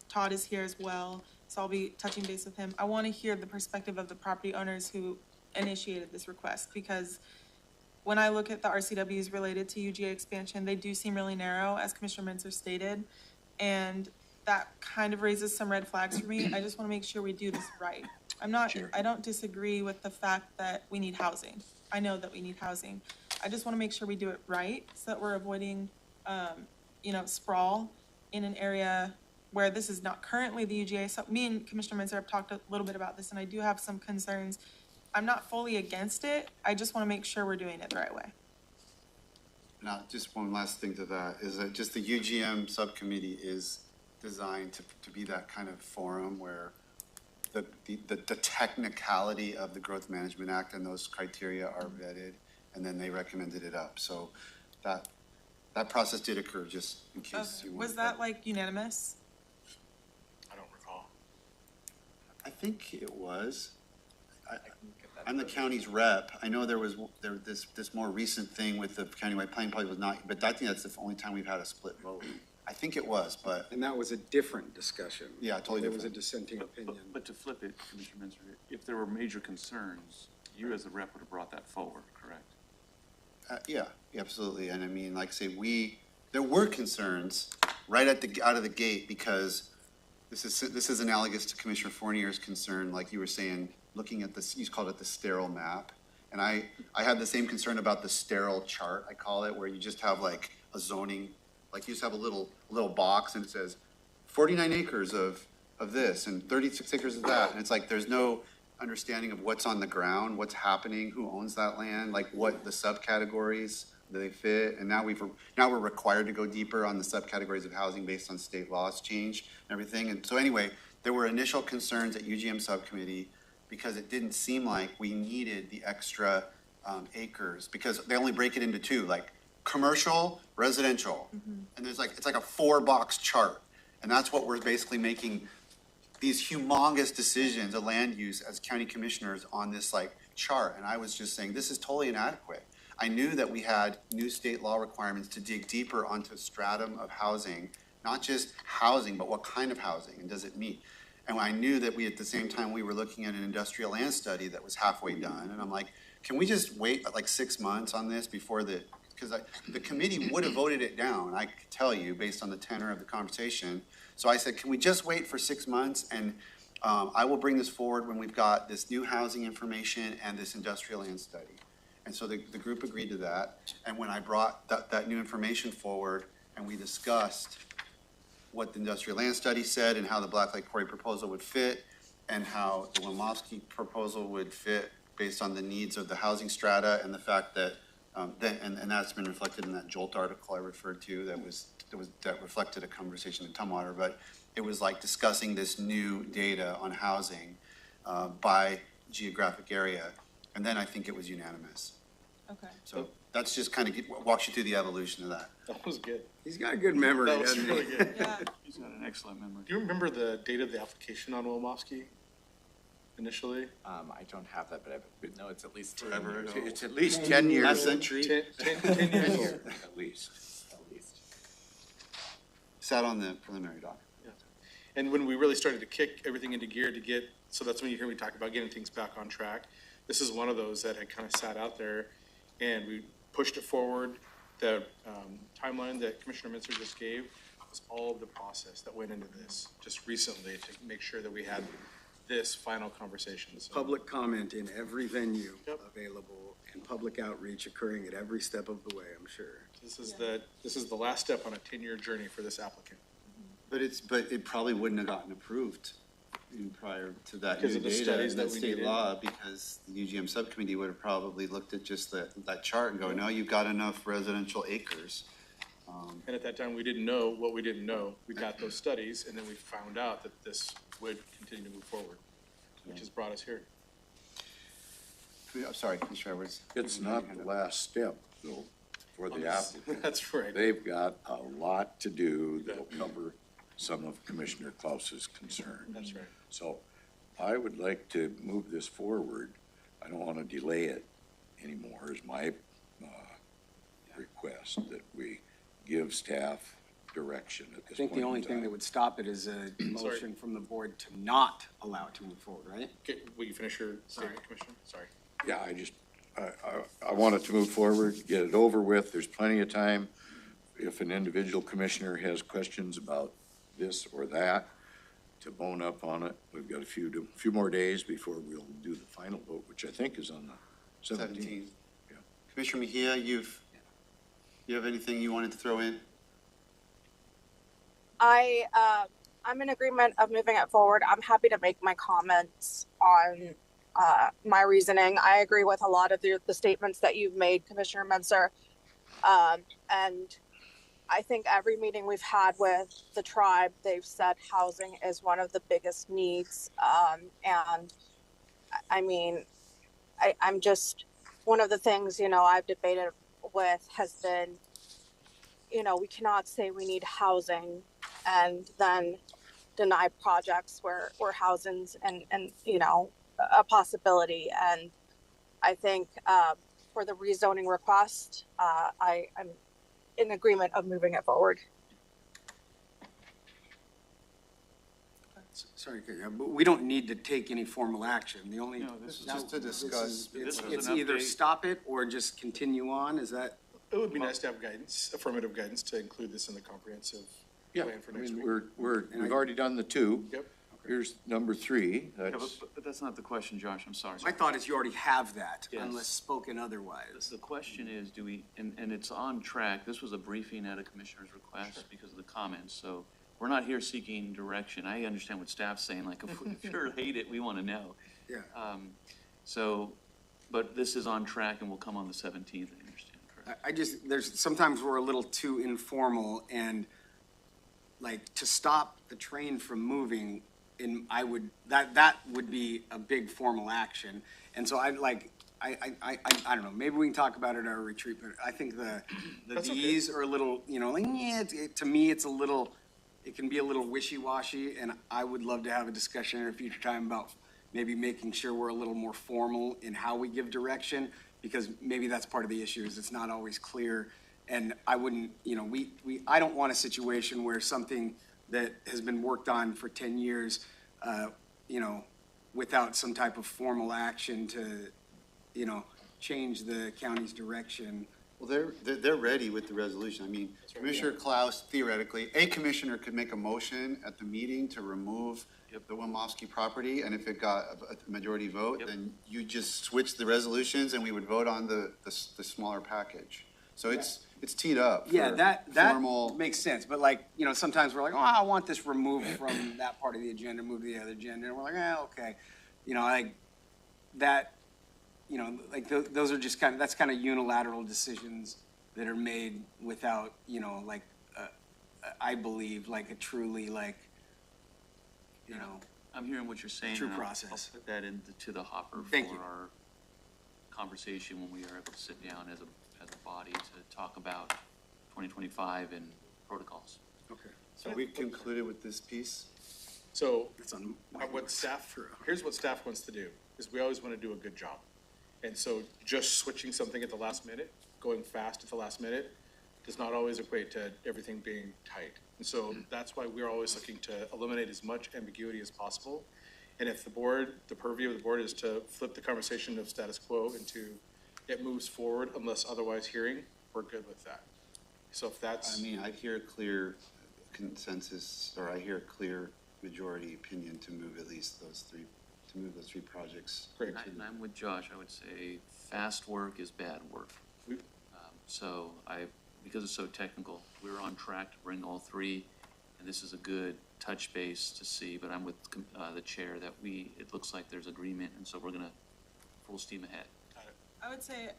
S3: Todd is here as well, so I'll be touching base with him. I want to hear the perspective of the property owners who initiated this request, because when I look at the RCWs related to UGA expansion, they do seem really narrow, as Commissioner Mintzer stated, and that kind of raises some red flags for me. I just want to make sure we do this right.
S5: Sure.
S3: I don't disagree with the fact that we need housing. I know that we need housing. I just want to make sure we do it right, so that we're avoiding, sprawl in an area where this is not currently the UGA. So me and Commissioner Mintzer have talked a little bit about this, and I do have some concerns. I'm not fully against it. I just want to make sure we're doing it the right way.
S1: now, just one last thing to that, is that just the UGM subcommittee is designed to be that kind of forum where the technicality of the Growth Management Act and those criteria are vetted, and then they recommended it up. So that process did occur, just in case you want.
S3: Was that like unanimous?
S2: I don't recall.
S1: I think it was. I'm the county's rep. I know there was this more recent thing with the countywide planning probably was not, but I think that's the only time we've had a split vote. I think it was, but
S6: And that was a different discussion.
S1: Yeah, totally
S6: There was a
S1: different.
S6: dissenting opinion.
S9: but to flip it, Commissioner Mintzer, if there were major concerns, you as the rep would have brought that forward, correct?
S1: yeah, absolutely. And I mean, like I say, there were concerns right out of the gate, because this is analogous to Commissioner Fournier's concern, like you were saying, looking at this, you called it the sterile map. And I had the same concern about the sterile chart, I call it, where you just have like a zoning, like you just have a little box and it says 49 acres of this and 36 acres of that. And it's like, there's no understanding of what's on the ground, what's happening, who owns that land, like what the subcategories that they fit. And now we're required to go deeper on the subcategories of housing based on state laws change and everything. And so anyway, there were initial concerns at UGM subcommittee because it didn't seem like we needed the extra acres, because they only break it into two, like commercial, residential. And it's like a 4-box chart. And that's what we're basically making these humongous decisions of land use as county commissioners on this like chart. And I was just saying, this is totally inadequate. I knew that we had new state law requirements to dig deeper onto stratum of housing, not just housing, but what kind of housing and does it meet? And I knew that at the same time, we were looking at an industrial land study that was halfway done. And I'm like, can we just wait like 6 months on this before because the committee would have voted it down, I could tell you, based on the tenor of the conversation. So I said, can we just wait for 6 months? And I will bring this forward when we've got this new housing information and this industrial land study. And so the group agreed to that. And when I brought that new information forward and we discussed what the industrial land study said and how the Black Lake Quarry proposal would fit and how the Wilmowski proposal would fit based on the needs of the housing strata and the fact that, and that's been reflected in that Jolt article I referred to that reflected a conversation in Tumwater, but it was like discussing this new data on housing by geographic area. And then I think it was unanimous.
S3: Okay.
S1: So that's just kind of walks you through the evolution of that.
S2: That was good.
S6: He's got a good memory,
S2: That was
S6: doesn't
S2: really
S6: he?
S2: good.
S3: Yeah.
S9: He's got an excellent memory.
S2: Do you remember the date of the application on Wilmowski initially?
S8: I don't have that, but I know it's at least 10
S9: Forever
S8: years.
S9: ago.
S5: It's at least 10 years.
S1: Last century.
S2: 10 years old.
S5: At least.
S8: At least.
S1: Sat on the preliminary doc.
S2: And when we really started to kick everything into gear so that's when you hear me talk about getting things back on track. This is one of those that had kind of sat out there and we pushed it forward. The timeline that Commissioner Mintzer just gave was all of the process that went into this just recently to make sure that we had this final conversation. So,
S6: Public comment in every venue
S2: Yep.
S6: available and public outreach occurring at every step of the way, I'm sure.
S2: this is the last step on a 10-year journey for this applicant.
S1: But it probably wouldn't have gotten approved prior to that
S2: Because
S1: new
S2: of the
S1: data
S2: studies
S1: and
S2: that
S1: that
S2: we
S1: state
S2: needed.
S1: law, because the UGM subcommittee would have probably looked at just that chart and go, no, you've got enough residential acres.
S2: And at that time, we didn't know what we didn't know. We got those studies, and then we found out that this would continue to move forward, which has brought us here.
S1: I'm sorry, Commissioner Edwards.
S5: It's not the last step, though, for the applicant.
S2: That's right.
S5: They've got a lot to do that'll cover some of Commissioner Klaus's concerns.
S2: That's right.
S5: So I would like to move this forward. I don't want to delay it anymore, is my request, that we give staff direction at
S6: I
S5: this
S6: think
S5: point
S6: the only
S5: in
S6: thing that
S5: time.
S6: would stop it is a motion from the board to not allow it to move forward, right?
S2: Okay, will you finish your statement, Commissioner? Sorry.
S5: Yeah, I want it to move forward, get it over with. There's plenty of time. If an individual commissioner has questions about this or that, to bone up on it. We've got a few more days before we'll do the final vote, which I think is on the 17th. Yeah.
S1: Commissioner Mejia, you have anything you wanted to throw in?
S10: I'm in agreement of moving it forward. I'm happy to make my comments on my reasoning. I agree with a lot of the statements that you've made, Commissioner Menser. And I think every meeting we've had with the tribe, they've said housing is one of the biggest needs. And I mean, I'm just, one of the things, I've debated with has been, we cannot say we need housing and then deny projects where housing's and a possibility. And I think for the rezoning request, I'm in agreement of moving it forward.
S6: Sorry, but we don't need to take any formal action. The only.
S9: No, this is
S1: just to discuss.
S6: It's
S9: an
S6: either
S9: update.
S6: stop it or just continue on, is that?
S2: It would be nice to have guidance, affirmative guidance, to include this in the comprehensive
S5: Yeah,
S2: plan for
S5: I
S2: next
S5: mean,
S2: week.
S5: we've already done the 2.
S2: Yep.
S5: Here's number 3.
S9: Yeah,
S5: That's,
S9: but that's not the question, Josh, I'm sorry.
S6: My thought is you already have that,
S9: Yes.
S6: unless spoken otherwise.
S9: The question is, do we, and it's on track, this was a briefing at a commissioner's request because of the comments, so we're not here seeking direction. I understand what staff's saying, like, if you sure hate it, we want to know.
S6: Yeah.
S9: So, but this is on track and will come on the 17th, I understand, correct?
S6: Sometimes we're a little too informal and like to stop the train from moving that would be a big formal action. And so I don't know, maybe we can talk about it at our retreat, but I think the
S2: That's okay.
S6: Ds are a little, like, yeah, to me, it can be a little wishy-washy, and I would love to have a discussion at a future time about maybe making sure we're a little more formal in how we give direction, because maybe that's part of the issue, is it's not always clear. And I wouldn't, I don't want a situation where something that has been worked on for 10 years, without some type of formal action to, change the county's direction.
S1: Well, they're ready with the resolution. I mean, Commissioner Klaus, theoretically, a commissioner could make a motion at the meeting to remove the Wimowski property, and if it got a majority vote, then you just switch the resolutions and we would vote on the smaller package. So it's teed up
S6: Yeah,
S1: for
S6: that
S1: formal.
S6: makes sense, but sometimes we're like, oh, I want this removed from that part of the agenda, move to the other agenda, and we're like, okay. Those are just that's kind of unilateral decisions that are made without, I believe, a truly,
S9: I'm hearing what you're saying.
S6: True
S9: and I'll
S6: process.
S9: put that into the hopper
S6: Thank
S9: for
S6: you.
S9: our conversation when we are able to sit down as a body to talk about 2025 and protocols.
S6: Okay.
S1: So we've concluded with this piece.
S2: So
S6: That's on
S2: here's what staff wants to do, is we always want to do a good job. And so just switching something at the last minute, going fast at the last minute, does not always equate to everything being tight. And so that's why we're always looking to eliminate as much ambiguity as possible. And if the purview of the board is to flip the conversation of status quo into it moves forward unless otherwise hearing, we're good with that. So if that's.
S1: I mean, I'd hear a clear consensus, or I hear clear majority opinion to move at least those three projects.
S2: Great.
S9: And I'm with Josh. I would say fast work is bad work. So because it's so technical, we're on track to bring all three, and this is a good touch base to see, but I'm with the chair that it looks like there's agreement, and so we're gonna full steam ahead.
S3: I would say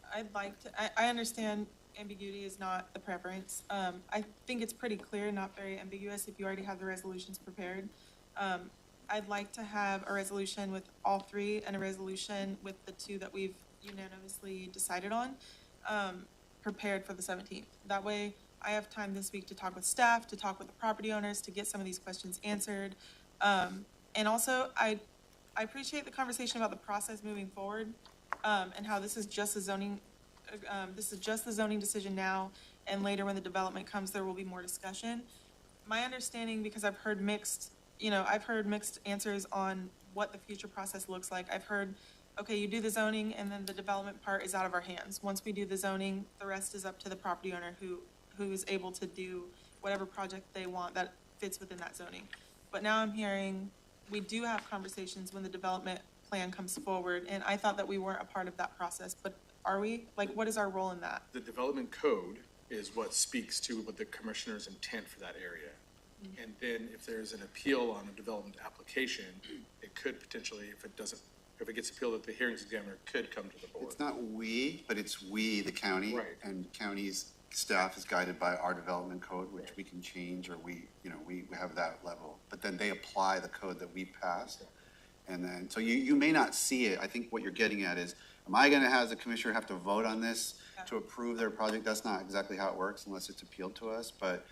S3: I understand ambiguity is not the preference. I think it's pretty clear, not very ambiguous if you already have the resolutions prepared. I'd like to have a resolution with all three and a resolution with the two that we've unanimously decided on, prepared for the 17th. That way I have time this week to talk with staff, to talk with the property owners, to get some of these questions answered. And also I appreciate the conversation about the process moving forward, and how this is just the zoning decision now, and later when the development comes, there will be more discussion. My understanding, because I've heard mixed answers on what the future process looks like. I've heard, okay, you do the zoning and then the development part is out of our hands. Once we do the zoning, the rest is up to the property owner who is able to do whatever project they want that fits within that zoning. But now I'm hearing we do have conversations when the development plan comes forward, and I thought that we weren't a part of that process, but are we? Like, what is our role in that?
S2: The development code is what speaks to what the commissioner's intent for that area. And then if there's an appeal on a development application, it could potentially, if it gets appealed at the hearings examiner, could come to the board.
S1: It's not we, but it's we, the county.
S2: Right.
S1: And county's staff is guided by our development code, which we can change, or we have that level. But then they apply the code that we passed. And then, so you may not see it. I think what you're getting at is, am I gonna have the commissioner have to vote on this to approve their project? That's not exactly how it works unless it's appealed to us, but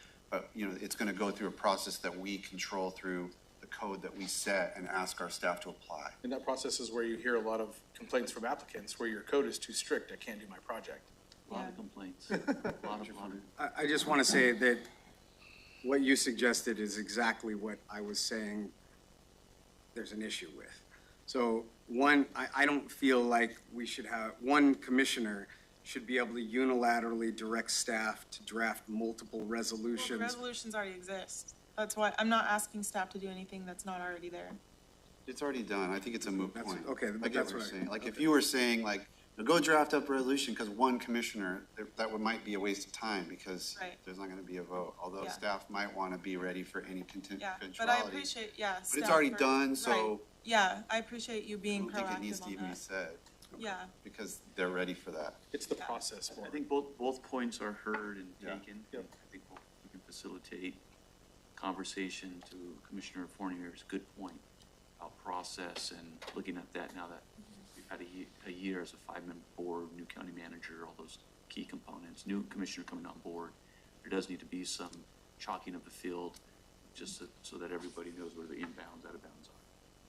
S1: it's gonna go through a process that we control through the code that we set and ask our staff to apply.
S2: And that process is where you hear a lot of complaints from applicants where your code is too strict, I can't do my project.
S9: A lot of complaints, a lot of.
S6: I just want to say that what you suggested is exactly what I was saying there's an issue with. So one, I don't feel like we should have, one commissioner should be able to unilaterally direct staff to draft multiple
S3: Well,
S6: resolutions.
S3: the resolutions already exist. That's why I'm not asking staff to do anything that's not already there.
S1: It's already done. I think it's a moot
S6: That's-
S1: point.
S6: okay,
S1: I
S6: but
S1: get
S6: that's
S1: what you're
S6: what I-
S1: saying. Like, if
S6: okay.
S1: you were saying, like, go draft up a resolution because one commissioner, might be a waste of time because
S3: Right.
S1: there's not gonna be a vote. Although
S3: Yeah.
S1: staff might wanna be ready for any
S3: Yeah,
S1: eventuality.
S3: but I appreciate,
S1: But it's
S3: staff
S1: already
S3: for-
S1: done, so
S3: right. Yeah, I appreciate you
S1: I
S3: being
S1: don't think it needs
S3: proactive
S1: to
S3: on
S1: even be
S3: that.
S1: said.
S3: Yeah.
S1: Because they're ready for that.
S2: It's the process
S9: I
S2: for it.
S9: think both points are heard and
S1: Yeah.
S9: taken.
S2: Yep.
S9: I think we can facilitate conversation to Commissioner Fournier's good point about process and looking at that now that we've had a year as a five-member board, new county manager, all those key components, new commissioner coming on board. There does need to be some chalking of the field, just so that everybody knows where the inbounds, out of bounds are.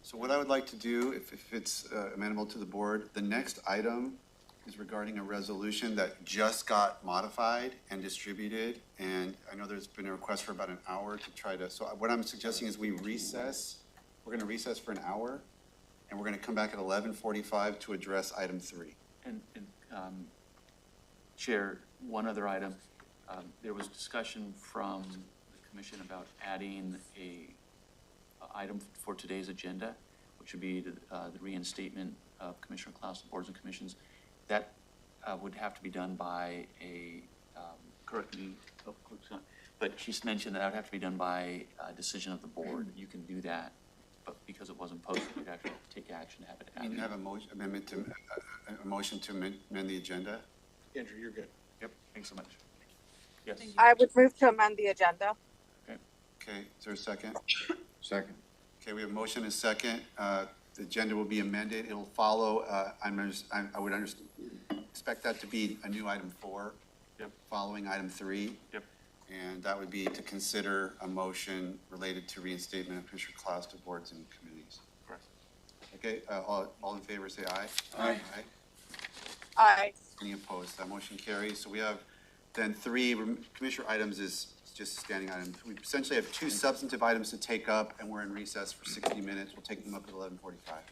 S1: So what I would like to do, if it's amenable to the board, the next item is regarding a resolution that just got modified and distributed. And I know there's been a request for about an hour to try to, so what I'm suggesting is we recess. We're gonna recess for an hour, and we're gonna come back at 11:45 to address item 3.
S9: And Chair, one other item. There was discussion from the commission about adding a item for today's agenda, which would be the reinstatement of Commissioner Klaus to boards and commissions. That would have to be done by correct me, but she's mentioned that would have to be done by a decision of the board. You can do that, but because it wasn't posted, you'd have to take action to have it
S1: You
S9: added.
S1: can have a motion to amend the agenda.
S2: Andrew, you're good.
S9: Yep, thanks so much. Yes.
S3: Thank you.
S10: I would move to amend the agenda.
S1: Okay, is there a second?
S5: Second.
S1: Okay, we have a motion and a second. The agenda will be amended. It'll follow, I would expect that to be a new item 4.
S9: Yep.
S1: Following item 3.
S9: Yep.
S1: And that would be to consider a motion related to reinstatement of Commissioner Klaus to boards and committees.
S9: Correct.
S1: Okay, all in favor, say aye.
S5: Aye.
S10: Aye.
S1: Any opposed? That motion carries. So we have then 3 commissioner items is just standing items. We essentially have 2 substantive items to take up, and we're in recess for 60 minutes. We'll take them up at 11:45.